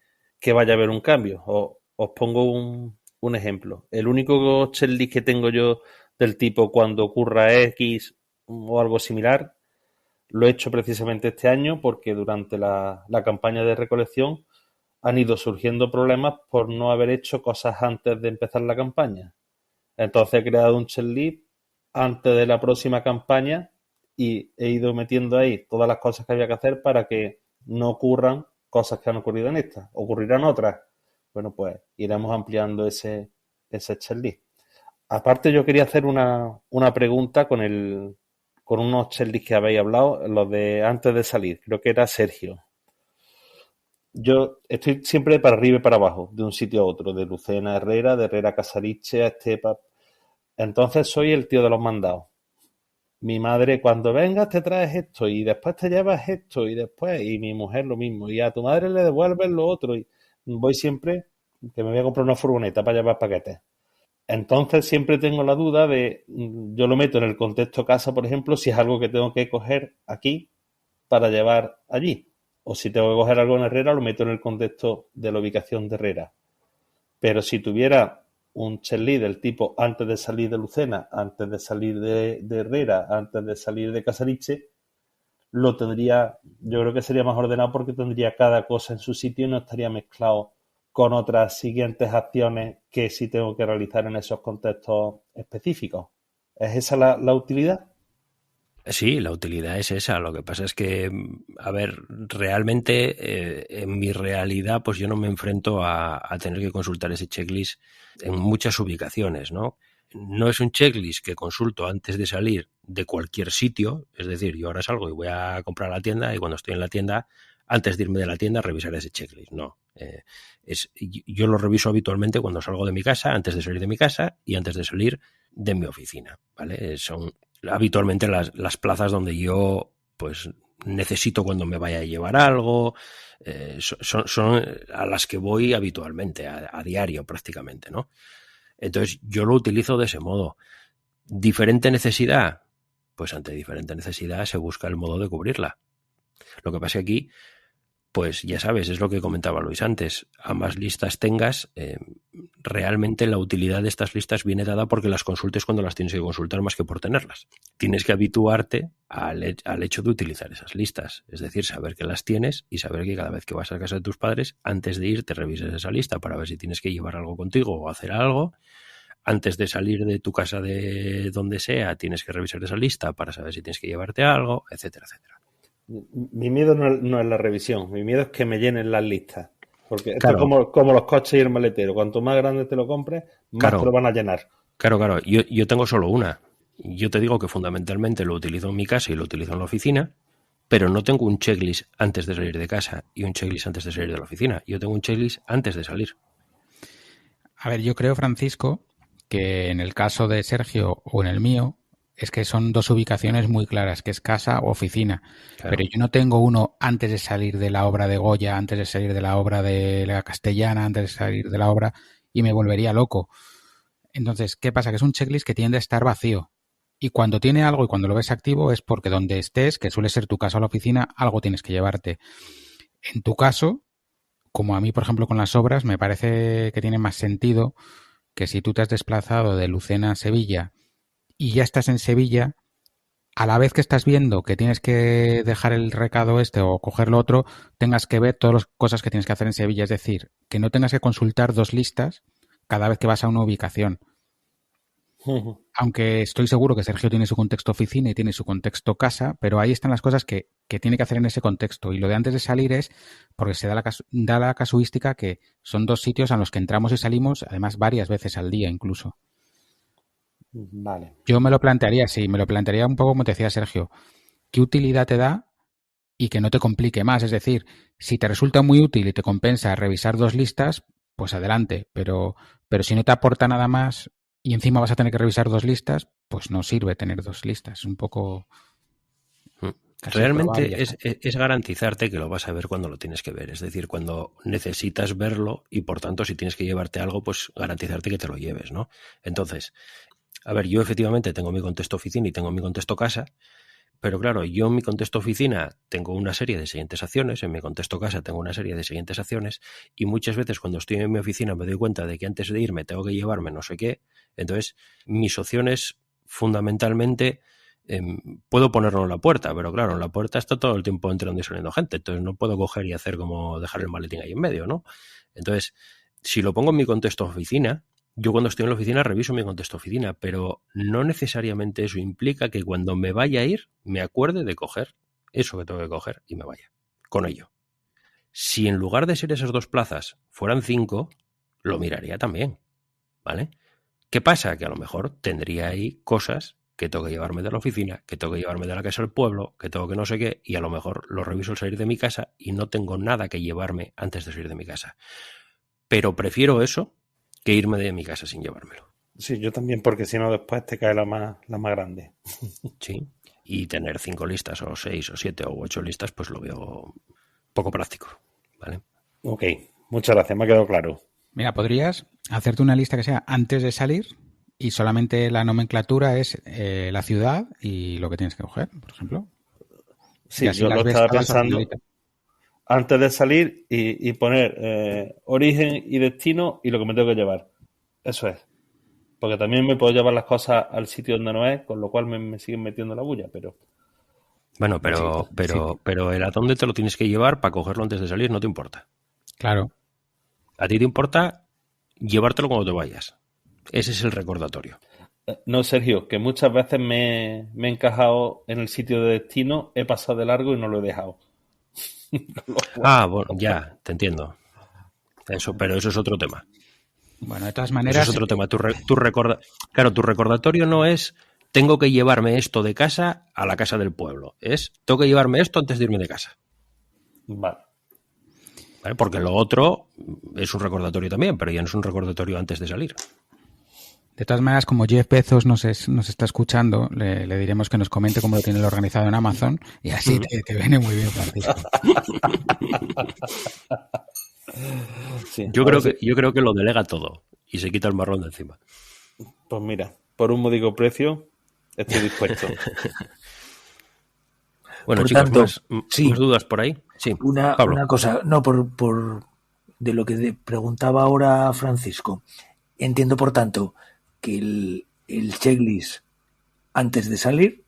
Speaker 4: vaya a haber un cambio. Os pongo un ejemplo. El único checklist que tengo yo del tipo cuando ocurra X o algo similar. Lo he hecho precisamente este año porque durante la campaña de recolección han ido surgiendo problemas por no haber hecho cosas antes de empezar la campaña. Entonces he creado un checklist antes de la próxima campaña y he ido metiendo ahí todas las cosas que había que hacer para que no ocurran cosas que han ocurrido en esta. ¿Ocurrirán otras? Bueno, pues iremos ampliando ese checklist. Aparte, yo quería hacer una pregunta con unos checklists que habéis hablado, los de antes de salir. Creo que era Sergio. Yo estoy siempre para arriba y para abajo, de un sitio a otro, de Lucena a Herrera, de Herrera a Casariche, a Estepa. Entonces soy el tío de los mandados. Mi madre, cuando vengas te traes esto y después te llevas esto y después, y mi mujer lo mismo, y a tu madre le devuelves lo otro. Y voy siempre, que me voy a comprar una furgoneta para llevar paquetes. Entonces siempre tengo la duda de, yo lo meto en el contexto casa, por ejemplo, si es algo que tengo que coger aquí para llevar allí. O si tengo que coger algo en Herrera, lo meto en el contexto de la ubicación de Herrera. Pero si tuviera un checklist del tipo antes de salir de Lucena, antes de salir de Herrera, antes de salir de Casariche, lo tendría, yo creo que sería más ordenado porque tendría cada cosa en su sitio y no estaría mezclado con otras siguientes acciones que sí tengo que realizar en esos contextos específicos. ¿Es esa la utilidad?
Speaker 3: Sí, la utilidad es esa. Lo que pasa es que, a ver, realmente en mi realidad, pues yo no me enfrento a tener que consultar ese checklist en muchas ubicaciones, ¿no? No es un checklist que consulto antes de salir de cualquier sitio, es decir, yo ahora salgo y voy a comprar a la tienda y cuando estoy en la tienda, antes de irme de la tienda, revisar ese checklist. No, yo lo reviso habitualmente cuando salgo de mi casa, antes de salir de mi casa y antes de salir de mi oficina, ¿vale? Son habitualmente las plazas donde yo pues necesito cuando me vaya a llevar algo, son a las que voy habitualmente, a diario prácticamente, ¿no? Entonces yo lo utilizo de ese modo. ¿Diferente necesidad? Pues ante diferente necesidad se busca el modo de cubrirla. Lo que pasa aquí, pues ya sabes, es lo que comentaba Luis antes, a más listas tengas, realmente la utilidad de estas listas viene dada porque las consultes cuando las tienes que consultar más que por tenerlas. Tienes que habituarte al hecho de utilizar esas listas, es decir, saber que las tienes y saber que cada vez que vas a casa de tus padres, antes de ir te revises esa lista para ver si tienes que llevar algo contigo o hacer algo. Antes de salir de tu casa de donde sea, tienes que revisar esa lista para saber si tienes que llevarte algo, etcétera, etcétera.
Speaker 4: Mi miedo no es la revisión, mi miedo es que me llenen las listas. Porque esto
Speaker 3: Claro.
Speaker 4: es como los coches y el maletero. Cuanto más grande te lo compres, más
Speaker 3: Claro.
Speaker 4: te lo van a llenar.
Speaker 3: Claro. Yo tengo solo una. Yo te digo que fundamentalmente lo utilizo en mi casa y lo utilizo en la oficina, pero no tengo un checklist antes de salir de casa y un checklist antes de salir de la oficina. Yo tengo un checklist antes de salir.
Speaker 2: A ver, yo creo, Francisco, que en el caso de Sergio o en el mío, es que son dos ubicaciones muy claras, que es casa o oficina.
Speaker 3: Claro.
Speaker 2: Pero yo no tengo uno antes de salir de la obra de Goya, antes de salir de la obra de la Castellana, antes de salir de la obra, y me volvería loco. Entonces, ¿qué pasa? Que es un checklist que tiende a estar vacío. Y cuando tiene algo y cuando lo ves activo es porque donde estés, que suele ser tu casa o la oficina, algo tienes que llevarte. En tu caso, como a mí, por ejemplo, con las obras, me parece que tiene más sentido que si tú te has desplazado de Lucena a Sevilla y ya estás en Sevilla, a la vez que estás viendo que tienes que dejar el recado este o coger lo otro, tengas que ver todas las cosas que tienes que hacer en Sevilla. Es decir, que no tengas que consultar dos listas cada vez que vas a una ubicación. Aunque estoy seguro que Sergio tiene su contexto oficina y tiene su contexto casa, pero ahí están las cosas que tiene que hacer en ese contexto. Y lo de antes de salir es porque se da la casuística que son dos sitios a los que entramos y salimos, además varias veces al día incluso.
Speaker 4: Vale.
Speaker 2: Yo me lo plantearía así, me lo plantearía un poco como te decía Sergio. ¿Qué utilidad te da y que no te complique más? Es decir, si te resulta muy útil y te compensa revisar dos listas, pues adelante. Pero si no te aporta nada más y encima vas a tener que revisar dos listas, pues no sirve tener dos listas. Un poco...
Speaker 3: Realmente es garantizarte que lo vas a ver cuando lo tienes que ver. Es decir, cuando necesitas verlo y por tanto si tienes que llevarte algo, pues garantizarte que te lo lleves, ¿no? Entonces, a ver, yo efectivamente tengo mi contexto oficina y tengo mi contexto casa, pero claro, yo en mi contexto oficina tengo una serie de siguientes acciones, en mi contexto casa tengo una serie de siguientes acciones y muchas veces cuando estoy en mi oficina me doy cuenta de que antes de irme tengo que llevarme no sé qué, entonces mis opciones fundamentalmente puedo ponerlo en la puerta, pero claro, en la puerta está todo el tiempo entrando y saliendo gente, entonces no puedo coger y hacer como dejar el maletín ahí en medio, ¿no? Entonces, si lo pongo en mi contexto oficina, yo cuando estoy en la oficina reviso mi contexto oficina, pero no necesariamente eso implica que cuando me vaya a ir me acuerde de coger eso que tengo que coger y me vaya con ello. Si en lugar de ser esas 2 plazas fueran 5, lo miraría también, ¿vale? ¿Qué pasa? Que a lo mejor tendría ahí cosas que tengo que llevarme de la oficina, que tengo que llevarme de la casa del pueblo, que tengo que no sé qué, y a lo mejor lo reviso al salir de mi casa y no tengo nada que llevarme antes de salir de mi casa. Pero prefiero eso que irme de mi casa sin llevármelo.
Speaker 4: Sí, yo también, porque si no después te cae la más grande.
Speaker 3: Sí, y tener 5 listas o 6 o 7 o 8 listas, pues lo veo poco práctico, ¿vale?
Speaker 4: Ok, muchas gracias, me ha quedado claro.
Speaker 2: Mira, podrías hacerte una lista que sea antes de salir y solamente la nomenclatura es la ciudad y lo que tienes que coger, por ejemplo.
Speaker 4: Sí, yo lo estaba pensando antes de salir y poner origen y destino y lo que me tengo que llevar. Eso es. Porque también me puedo llevar las cosas al sitio donde no es, con lo cual me siguen metiendo la bulla, pero...
Speaker 3: Bueno, pero el a dónde te lo tienes que llevar para cogerlo antes de salir no te importa.
Speaker 2: Claro.
Speaker 3: A ti te importa llevártelo cuando te vayas. Ese es el recordatorio.
Speaker 4: No, Sergio, que muchas veces me he encajado en el sitio de destino, he pasado de largo y no lo he dejado.
Speaker 3: Bueno, ya, te entiendo. Eso, pero eso es otro tema.
Speaker 2: Bueno, de todas maneras...
Speaker 3: Eso es otro tema. Claro, tu recordatorio no es tengo que llevarme esto de casa a la casa del pueblo. Es tengo que llevarme esto antes de irme de casa.
Speaker 4: Vale.
Speaker 3: ¿Vale? Porque lo otro es un recordatorio también, pero ya no es un recordatorio antes de salir.
Speaker 2: De todas maneras, como Jeff Bezos nos está escuchando, le diremos que nos comente cómo lo tiene organizado en Amazon y así te viene muy bien, Francisco.
Speaker 4: Sí,
Speaker 3: yo creo que lo delega todo y se quita el marrón de encima.
Speaker 4: Pues mira, por un módico precio estoy dispuesto.
Speaker 3: Bueno,
Speaker 5: por
Speaker 3: chicos,
Speaker 5: tanto,
Speaker 3: ¿más dudas por ahí? Sí,
Speaker 5: una cosa, no, por de lo que preguntaba ahora Francisco. Entiendo, por tanto, que el checklist antes de salir,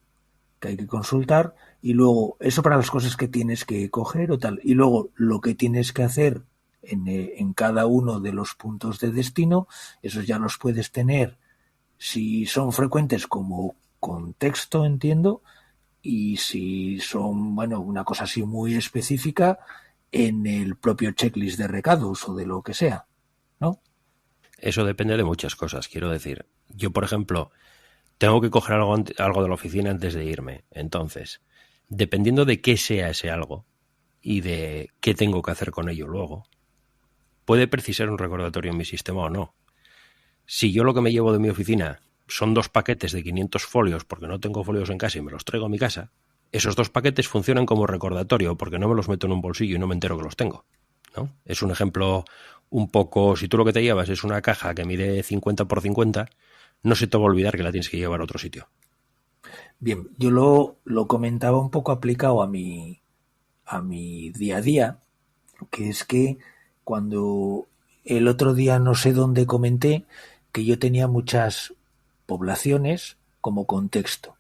Speaker 5: que hay que consultar, y luego eso para las cosas que tienes que coger o tal, y luego lo que tienes que hacer en cada uno de los puntos de destino, esos ya los puedes tener si son frecuentes como contexto, entiendo, y si son, bueno, una cosa así muy específica en el propio checklist de recados o de lo que sea, ¿no?
Speaker 3: Eso depende de muchas cosas, quiero decir. Yo, por ejemplo, tengo que coger algo de la oficina antes de irme. Entonces, dependiendo de qué sea ese algo y de qué tengo que hacer con ello luego, puede precisar un recordatorio en mi sistema o no. Si yo lo que me llevo de mi oficina son 2 paquetes de 500 folios porque no tengo folios en casa y me los traigo a mi casa, esos 2 paquetes funcionan como recordatorio porque no me los meto en un bolsillo y no me entero que los tengo, ¿no? Es un ejemplo un poco, si tú lo que te llevas es una caja que mide 50 por 50, no se te va a olvidar que la tienes que llevar a otro sitio.
Speaker 5: Bien, yo lo comentaba un poco aplicado a mi día a día, que es que cuando el otro día no sé dónde comenté que yo tenía muchas poblaciones como contexto.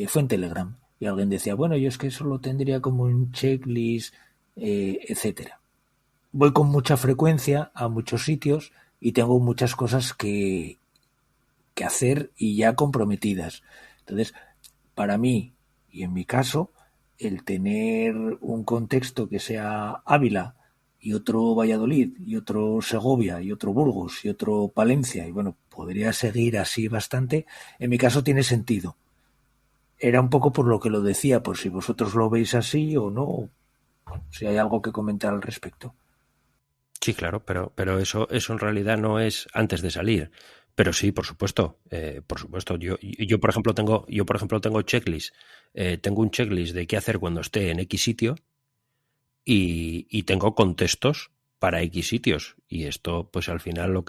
Speaker 5: Fue en Telegram y alguien decía, bueno, yo es que eso lo tendría como un checklist, etcétera. Voy con mucha frecuencia a muchos sitios y tengo muchas cosas que hacer y ya comprometidas. Entonces, para mí, y en mi caso, el tener un contexto que sea Ávila y otro Valladolid y otro Segovia y otro Burgos y otro Palencia, y bueno, podría seguir así bastante, en mi caso tiene sentido. Era un poco por lo que lo decía, por si vosotros lo veis así o no, si hay algo que comentar al respecto.
Speaker 3: Sí, claro, pero eso en realidad no es antes de salir. Pero sí, por supuesto. Yo por ejemplo tengo checklist. Tengo un checklist de qué hacer cuando esté en X sitio y tengo contextos para X sitios. Y esto, pues al final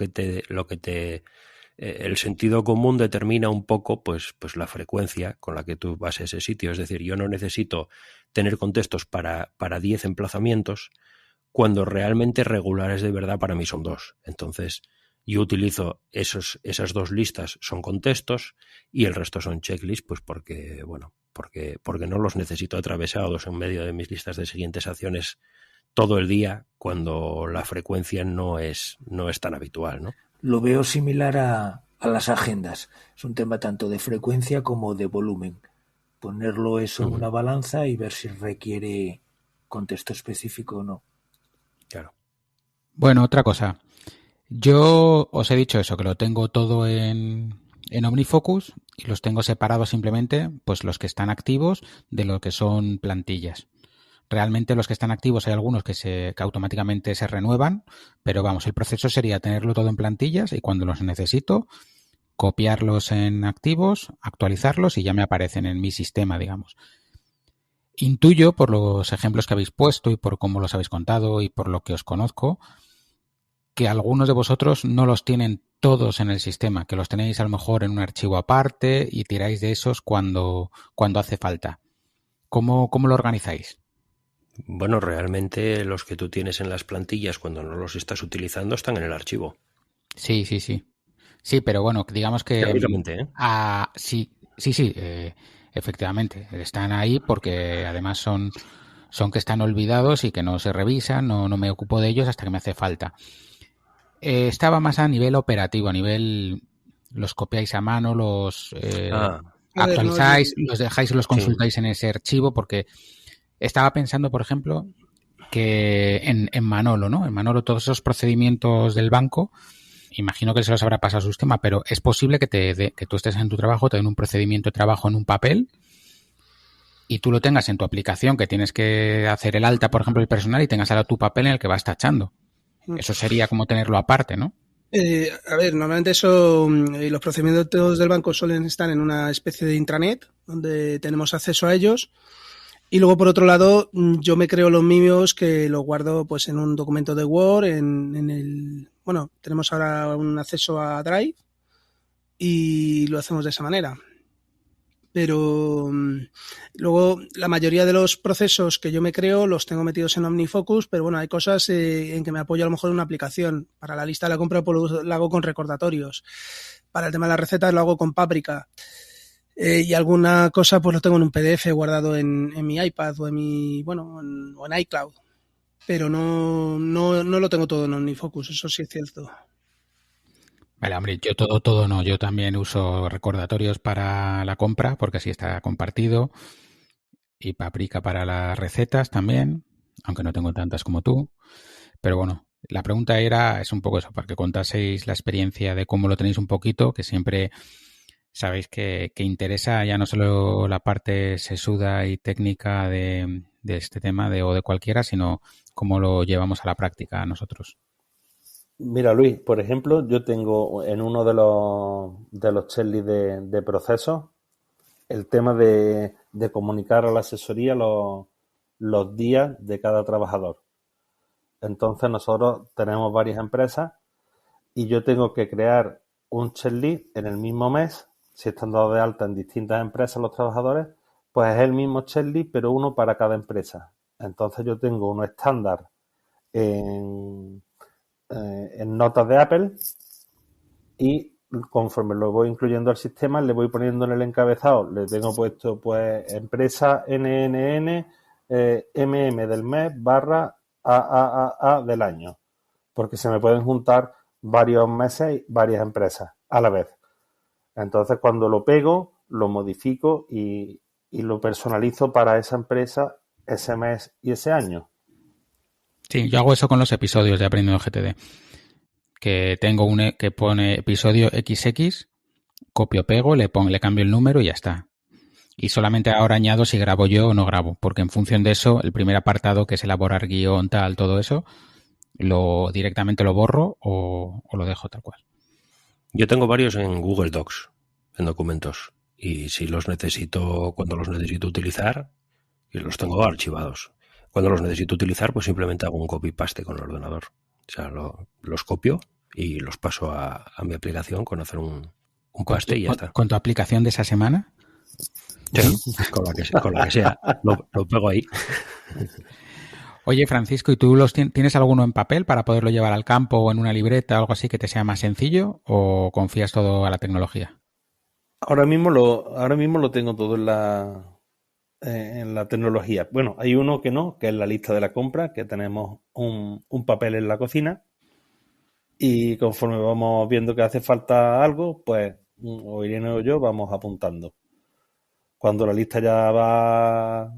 Speaker 3: el sentido común determina un poco pues la frecuencia con la que tú vas a ese sitio. Es decir, yo no necesito tener contextos para 10 emplazamientos cuando realmente regulares de verdad para mí son 2. Entonces, Yo utilizo esas dos listas, son contextos, y el resto son checklists, pues porque no los necesito atravesados en medio de mis listas de siguientes acciones todo el día, cuando la frecuencia no es tan habitual, ¿no?
Speaker 5: Lo veo similar a las agendas. Es un tema tanto de frecuencia como de volumen. Ponerlo eso en una balanza y ver si requiere contexto específico o no.
Speaker 3: Claro.
Speaker 2: Bueno, otra cosa. Yo os he dicho eso, que lo tengo todo en OmniFocus y los tengo separados simplemente, pues los que están activos de lo que son plantillas. Realmente los que están activos hay algunos que automáticamente se renuevan, pero vamos, el proceso sería tenerlo todo en plantillas y cuando los necesito, copiarlos en activos, actualizarlos y ya me aparecen en mi sistema, digamos. Intuyo, por los ejemplos que habéis puesto y por cómo los habéis contado y por lo que os conozco, que algunos de vosotros no los tienen todos en el sistema, que los tenéis a lo mejor en un archivo aparte y tiráis de esos cuando hace falta. ¿Cómo lo organizáis?
Speaker 3: Bueno, realmente los que tú tienes en las plantillas cuando no los estás utilizando están en el archivo.
Speaker 2: Sí. Sí, pero bueno, digamos que...
Speaker 3: Teóricamente, ¿eh?
Speaker 2: Sí, efectivamente. Están ahí porque además son que están olvidados y que no se revisan, no me ocupo de ellos hasta que me hace falta. Estaba más a nivel operativo, a nivel... Los copiáis a mano, los actualizáis, los dejáis y los consultáis en ese archivo porque... Estaba pensando, por ejemplo, que en Manolo, ¿no? En Manolo todos esos procedimientos del banco, imagino que se los habrá pasado a su sistema, pero es posible que que tú estés en tu trabajo, te den un procedimiento de trabajo en un papel y tú lo tengas en tu aplicación, que tienes que hacer el alta, por ejemplo, el personal y tengas ahora tu papel en el que vas tachando. Eso sería como tenerlo aparte, ¿no?
Speaker 1: A ver, normalmente los procedimientos del banco suelen estar en una especie de intranet donde tenemos acceso a ellos. Y luego, por otro lado, yo me creo los míos que los guardo pues en un documento de Word, bueno, tenemos ahora un acceso a Drive y lo hacemos de esa manera. Pero luego la mayoría de los procesos que yo me creo los tengo metidos en OmniFocus, pero bueno, hay cosas en que me apoyo a lo mejor en una aplicación. Para la lista de la compra pues lo hago con recordatorios. Para el tema de las recetas lo hago con Paprika. Y alguna cosa pues lo tengo en un PDF guardado en mi iPad o en en iCloud, pero no lo tengo todo en OmniFocus, eso sí es cierto.
Speaker 2: Vale, hombre, yo todo no, yo también uso recordatorios para la compra porque así está compartido y Paprika para las recetas también, aunque no tengo tantas como tú, pero bueno, la pregunta es un poco eso, para que contaseis la experiencia de cómo lo tenéis un poquito, que siempre... Sabéis que interesa ya no solo la parte sesuda y técnica de este tema o de cualquiera, sino cómo lo llevamos a la práctica nosotros.
Speaker 4: Mira, Luis, por ejemplo, yo tengo en uno de los checklists de procesos el tema de comunicar a la asesoría los días de cada trabajador. Entonces nosotros tenemos varias empresas y yo tengo que crear un checklist en el mismo mes. Si están dados de alta en distintas empresas los trabajadores, pues es el mismo checklist, pero uno para cada empresa. Entonces yo tengo uno estándar en notas de Apple y conforme lo voy incluyendo al sistema, le voy poniendo en el encabezado, le tengo puesto pues empresa NNN MM del mes / AAA del año, porque se me pueden juntar varios meses y varias empresas a la vez. Entonces, cuando lo pego, lo modifico y lo personalizo para esa empresa ese mes y ese año.
Speaker 2: Sí, yo hago eso con los episodios de Aprendiendo GTD. Que tengo que pone episodio XX, copio, pego, le cambio el número y ya está. Y solamente ahora añado si grabo yo o no grabo, porque en función de eso, el primer apartado, que es elaborar guión, tal, todo eso, directamente lo borro o lo dejo tal cual.
Speaker 3: Yo tengo varios en Google Docs, en documentos, y si los necesito, cuando los necesito utilizar, los tengo archivados. Cuando los necesito utilizar, pues simplemente hago un copy-paste con el ordenador. O sea, los copio y los paso a mi aplicación con hacer un paste y ya está.
Speaker 2: ¿Con tu aplicación de esa semana?
Speaker 3: Sí, con la que sea. Lo pego ahí.
Speaker 2: Oye, Francisco, ¿y tú tienes alguno en papel para poderlo llevar al campo o en una libreta o algo así que te sea más sencillo o confías todo a la tecnología?
Speaker 4: Ahora mismo lo tengo todo en la tecnología. Bueno, hay uno que no, que es la lista de la compra, que tenemos un papel en la cocina y conforme vamos viendo que hace falta algo, pues o Irene o yo vamos apuntando. Cuando la lista ya va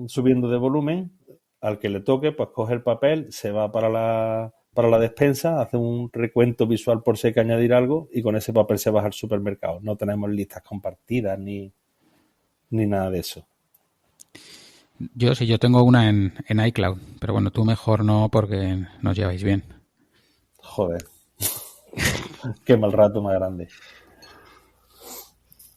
Speaker 4: subiendo de volumen, al que le toque, pues coge el papel, se va para la despensa, hace un recuento visual por si hay que añadir algo y con ese papel se va al supermercado. No tenemos listas compartidas ni nada de eso.
Speaker 2: Yo sí, yo tengo una en iCloud, pero bueno, tú mejor no porque nos lleváis bien.
Speaker 4: Joder, qué mal rato más grande.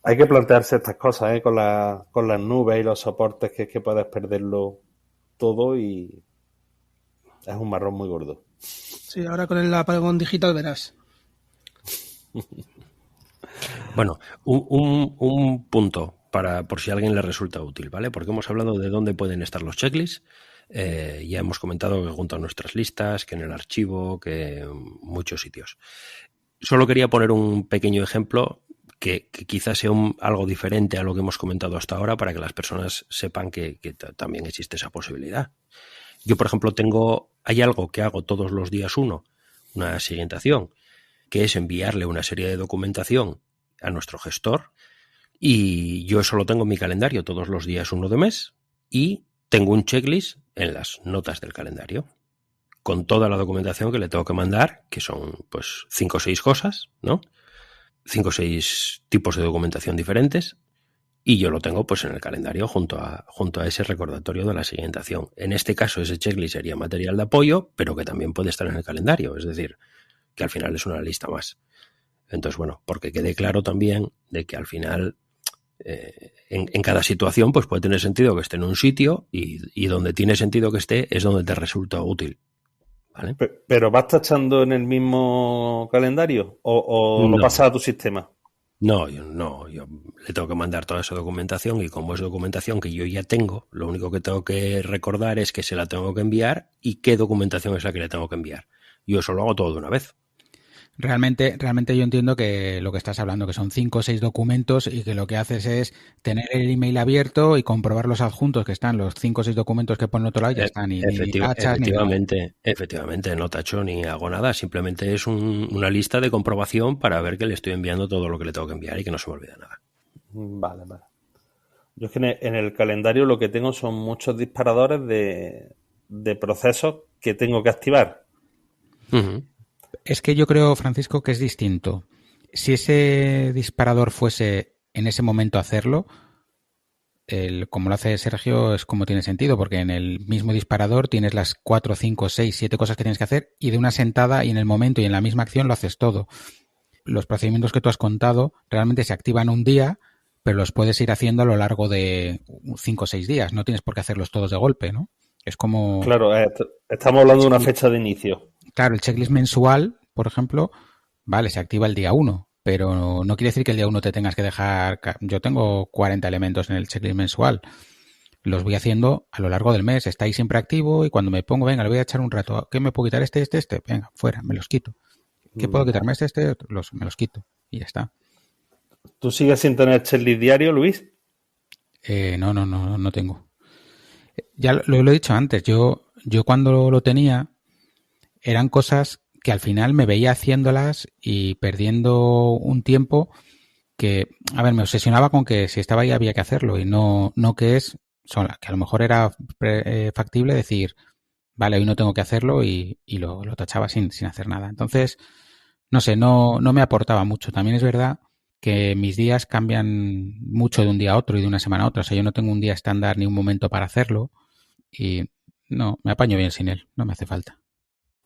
Speaker 4: Hay que plantearse estas cosas, con las nubes y los soportes, que es que puedes perderlo todo y es un marrón muy gordo.
Speaker 1: Sí, ahora con el apagón digital verás.
Speaker 3: Bueno, un punto por si a alguien le resulta útil, ¿vale? Porque hemos hablado de dónde pueden estar los checklists. Ya hemos comentado que junto a nuestras listas, que en el archivo, que en muchos sitios. Solo quería poner un pequeño ejemplo que quizás sea algo diferente a lo que hemos comentado hasta ahora para que las personas sepan que también existe esa posibilidad. Yo, por ejemplo, hay algo que hago todos los días una siguientación, que es enviarle una serie de documentación a nuestro gestor y yo eso lo tengo en mi calendario todos los días 1 de mes y tengo un checklist en las notas del calendario con toda la documentación que le tengo que mandar, que son pues 5 o 6 cosas, ¿no? 5 o 6 tipos de documentación diferentes y yo lo tengo pues en el calendario junto a ese recordatorio de la siguientación. En este caso ese checklist sería material de apoyo, pero que también puede estar en el calendario, es decir, que al final es una lista más. Entonces, bueno, porque quede claro también de que al final en cada situación pues puede tener sentido que esté en un sitio y donde tiene sentido que esté es donde te resulta útil. ¿Vale?
Speaker 4: ¿Pero vas tachando en el mismo calendario o lo pasas a tu sistema?
Speaker 3: No, yo le tengo que mandar toda esa documentación y como es documentación que yo ya tengo, lo único que tengo que recordar es que se la tengo que enviar y qué documentación es la que le tengo que enviar. Yo eso lo hago todo de una vez.
Speaker 2: Realmente yo entiendo que lo que estás hablando, que son 5 o 6 documentos y que lo que haces es tener el email abierto y comprobar los adjuntos que están, los 5 o 6 documentos que ponen otro lado ya están.
Speaker 3: Efectivamente, no tacho ni hago nada, simplemente es una lista de comprobación para ver que le estoy enviando todo lo que le tengo que enviar y que no se me olvida nada.
Speaker 4: Vale. Yo es que en el calendario lo que tengo son muchos disparadores de procesos que tengo que activar.
Speaker 3: Uh-huh.
Speaker 2: Es que yo creo, Francisco, que es distinto. Si ese disparador fuese en ese momento hacerlo, como lo hace Sergio, es como tiene sentido, porque en el mismo disparador tienes las 4, 5, 6, 7 cosas que tienes que hacer y de una sentada y en el momento y en la misma acción lo haces todo. Los procedimientos que tú has contado realmente se activan un día, pero los puedes ir haciendo a lo largo de 5 o 6 días. No tienes por qué hacerlos todos de golpe, ¿no? Es como...
Speaker 4: Claro, estamos hablando de una fecha de inicio.
Speaker 2: Claro, el checklist mensual, por ejemplo, vale, se activa el día 1, pero no quiere decir que el día 1 te tengas que dejar... Yo tengo 40 elementos en el checklist mensual. Los voy haciendo a lo largo del mes. Está ahí siempre activo y cuando me pongo, venga, le voy a echar un rato. ¿Qué me puedo quitar? Este. Venga, fuera, me los quito. ¿Qué puedo quitarme? Me los quito. Y ya está.
Speaker 4: ¿Tú sigues sin tener checklist diario, Luis?
Speaker 2: No tengo. Ya lo he dicho antes. Yo cuando lo tenía eran cosas que al final me veía haciéndolas y perdiendo un tiempo que, a ver, me obsesionaba con que si estaba ahí había que hacerlo y no que que a lo mejor era factible decir, vale, hoy no tengo que hacerlo y lo tachaba sin hacer nada. Entonces, no sé, no me aportaba mucho. También es verdad que mis días cambian mucho de un día a otro y de una semana a otra. O sea, yo no tengo un día estándar ni un momento para hacerlo y no, me apaño bien sin él, no me hace falta.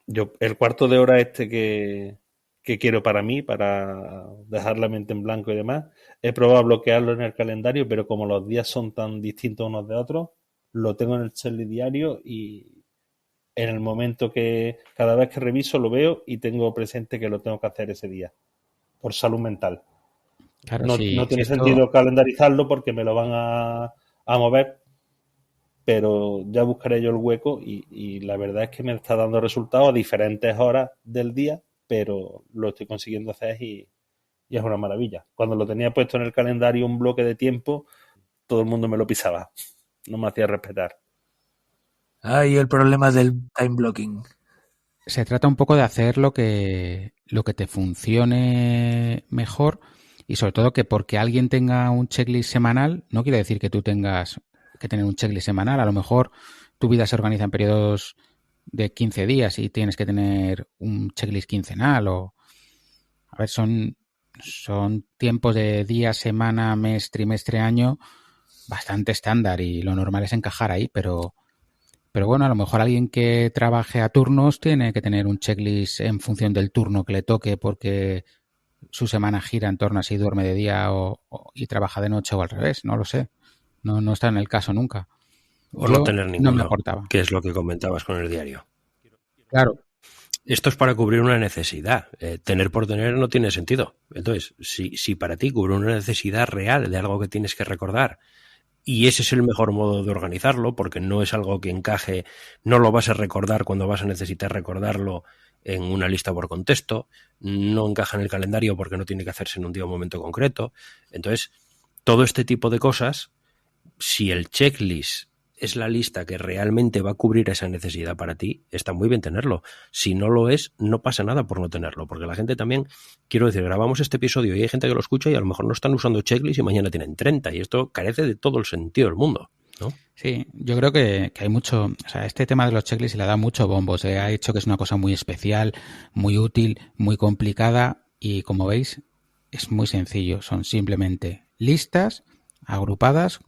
Speaker 4: Yo, el cuarto de hora que quiero para mí, para dejar la mente en blanco y demás, he probado bloquearlo en el calendario, pero como los días son tan distintos unos de otros, lo tengo en el checklist diario y en el momento que cada vez que reviso lo veo y tengo presente que lo tengo que hacer ese día, por salud mental.
Speaker 2: Claro,
Speaker 4: no tiene sentido calendarizarlo porque me lo van a mover pero ya buscaré yo el hueco y la verdad es que me está dando resultados a diferentes horas del día, pero lo estoy consiguiendo hacer y es una maravilla. Cuando lo tenía puesto en el calendario un bloque de tiempo, todo el mundo me lo pisaba, no me hacía respetar.
Speaker 5: Ay, el problema del time blocking.
Speaker 2: Se trata un poco de hacer lo que te funcione mejor y sobre todo que porque alguien tenga un checklist semanal no quiere decir que tú tengas que tener un checklist semanal. A lo mejor tu vida se organiza en periodos de 15 días y tienes que tener un checklist quincenal o... A ver, son tiempos de día, semana, mes, trimestre, año bastante estándar y lo normal es encajar ahí, pero bueno, a lo mejor alguien que trabaje a turnos tiene que tener un checklist en función del turno que le toque porque su semana gira en torno a si duerme de día y trabaja de noche o al revés, no lo sé. No está en el caso nunca.
Speaker 3: O no tener ninguno,
Speaker 2: no me aportaba.
Speaker 3: Que es lo que comentabas con el diario.
Speaker 2: Claro.
Speaker 3: Esto es para cubrir una necesidad. Tener por tener no tiene sentido. Entonces, si para ti cubre una necesidad real de algo que tienes que recordar y ese es el mejor modo de organizarlo, porque no es algo que encaje, no lo vas a recordar cuando vas a necesitar recordarlo en una lista por contexto, no encaja en el calendario porque no tiene que hacerse en un día o momento concreto. Entonces, todo este tipo de cosas, si el checklist es la lista que realmente va a cubrir esa necesidad para ti, está muy bien tenerlo. Si no lo es, no pasa nada por no tenerlo, porque la gente también, quiero decir, grabamos este episodio y hay gente que lo escucha y a lo mejor no están usando checklist y mañana tienen 30 y esto carece de todo el sentido del mundo, ¿no?
Speaker 2: Sí, yo creo que hay mucho, o sea, este tema de los checklists le da mucho bombo, se ha hecho que es una cosa muy especial, muy útil, muy complicada y como veis es muy sencillo, son simplemente listas agrupadas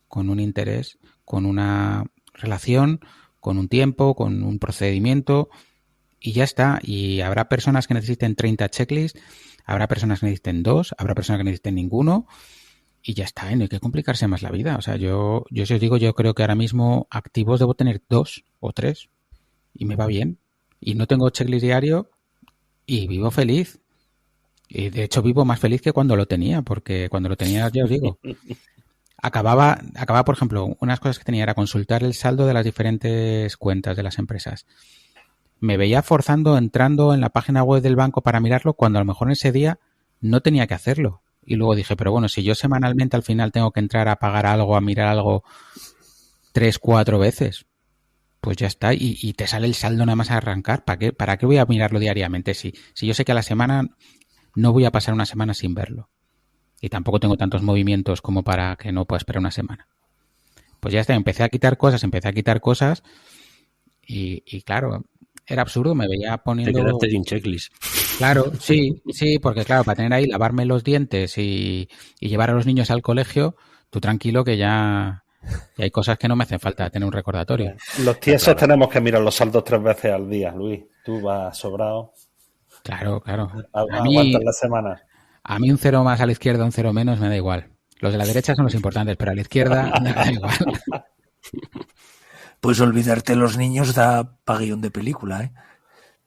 Speaker 2: con un interés, con una relación, con un tiempo, con un procedimiento y ya está. Y habrá personas que necesiten 30 checklists, habrá personas que necesiten 2, habrá personas que necesiten ninguno y ya está, no hay que complicarse más la vida. O sea, yo si os digo, yo creo que ahora mismo activos debo tener 2 o 3 y me va bien. Y no tengo checklist diario y vivo feliz. Y de hecho vivo más feliz que cuando lo tenía, porque cuando lo tenía, ya os digo... Acababa, por ejemplo, unas cosas que tenía era consultar el saldo de las diferentes cuentas de las empresas. Me veía forzando entrando en la página web del banco para mirarlo cuando a lo mejor en ese día no tenía que hacerlo. Y luego dije, pero bueno, si yo semanalmente al final tengo que entrar a pagar algo, a mirar algo 3, 4 veces, pues ya está. Y te sale el saldo nada más a arrancar. ¿Para qué voy a mirarlo diariamente? Si yo sé que a la semana no voy a pasar una semana sin verlo. Y tampoco tengo tantos movimientos como para que no pueda esperar una semana. Pues ya está, empecé a quitar cosas y claro, era absurdo, me veía poniendo...
Speaker 3: Te quedaste sin checklist.
Speaker 2: Claro, sí, porque claro, para tener ahí, lavarme los dientes y llevar a los niños al colegio, tú tranquilo que ya hay cosas que no me hacen falta tener un recordatorio.
Speaker 4: Los tiesos tenemos que mirar los saldos 3 veces al día, Luis. Tú vas sobrado.
Speaker 2: Claro.
Speaker 4: Aguantas la semana.
Speaker 2: A mí un 0 más a la izquierda, un 0 menos, me da igual. Los de la derecha son los importantes, pero a la izquierda me da igual.
Speaker 5: Pues olvidarte los niños da pa' guión de película, ¿eh?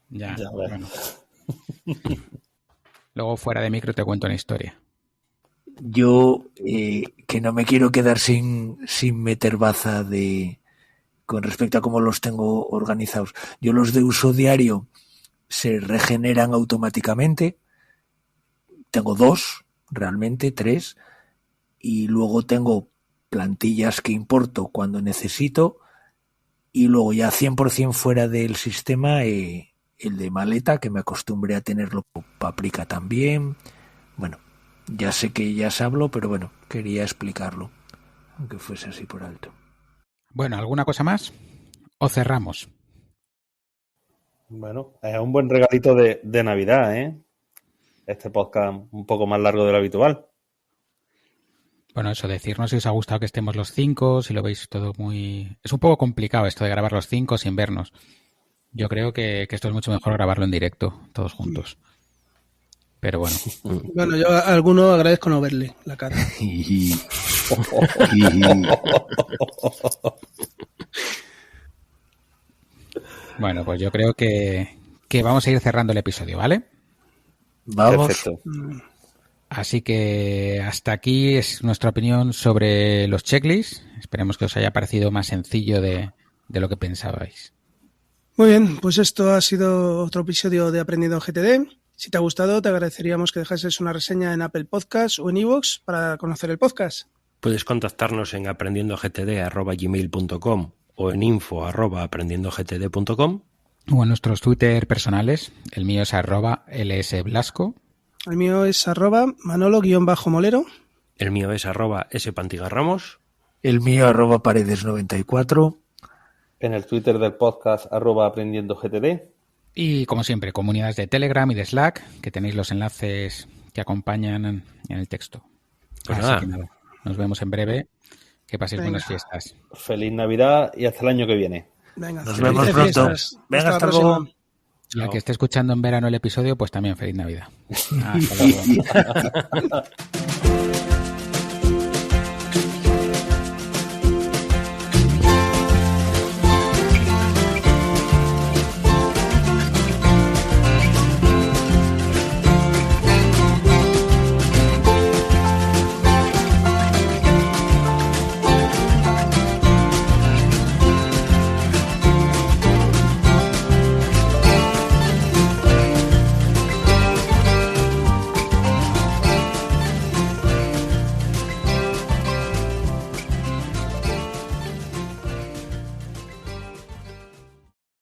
Speaker 2: Ya bueno. Luego fuera de micro te cuento una historia.
Speaker 5: Yo, que no me quiero quedar sin meter baza con respecto a cómo los tengo organizados. Yo los de uso diario se regeneran automáticamente. Tengo 2, realmente 3, y luego tengo plantillas que importo cuando necesito y luego ya 100% fuera del sistema el de maleta, que me acostumbré a tenerlo, Paprika también. Bueno, ya sé que ya os hablo, pero bueno, quería explicarlo, aunque fuese así por alto.
Speaker 2: Bueno, ¿alguna cosa más? ¿O cerramos?
Speaker 4: Bueno, es un buen regalito de Navidad, ¿eh? Este podcast un poco más largo de lo habitual.
Speaker 2: Bueno, eso, decirnos si os ha gustado que estemos los 5, si lo veis todo muy... Es un poco complicado esto de grabar los 5 sin vernos. Yo creo que esto es mucho mejor grabarlo en directo, todos juntos. Pero bueno.
Speaker 1: Bueno, yo a alguno agradezco no verle la cara.
Speaker 2: Bueno, pues yo creo que vamos a ir cerrando el episodio, ¿vale?
Speaker 5: Vamos.
Speaker 4: Perfecto.
Speaker 2: Así que hasta aquí es nuestra opinión sobre los checklists. Esperemos que os haya parecido más sencillo de lo que pensabais.
Speaker 1: Muy bien, pues esto ha sido otro episodio de Aprendiendo GTD. Si te ha gustado, te agradeceríamos que dejases una reseña en Apple Podcasts o en iVoox para conocer el podcast.
Speaker 3: Puedes contactarnos en aprendiendogtd@gmail.com o en info@aprendiendogtd.com.
Speaker 2: O en nuestros Twitter personales. El mío es @lsblasco.
Speaker 1: El mío es @manolo_molero.
Speaker 3: El mío es @spantigarramos.
Speaker 5: El mío @paredes94.
Speaker 4: En el Twitter del podcast @aprendiendogtd.
Speaker 2: Y como siempre, comunidades de Telegram y de Slack, que tenéis los enlaces que acompañan en el texto.
Speaker 3: Pues
Speaker 2: Así
Speaker 3: nada.
Speaker 2: que nada, nos vemos en breve. Que paséis buenas fiestas.
Speaker 4: Feliz Navidad y hasta el año que viene.
Speaker 1: Venga,
Speaker 5: Nos
Speaker 1: felices
Speaker 5: vemos pronto.
Speaker 1: fiestas.
Speaker 5: Venga,
Speaker 1: la
Speaker 5: hasta
Speaker 1: próxima.
Speaker 5: luego.
Speaker 2: La que esté escuchando en verano el episodio, pues también feliz Navidad. Hasta luego.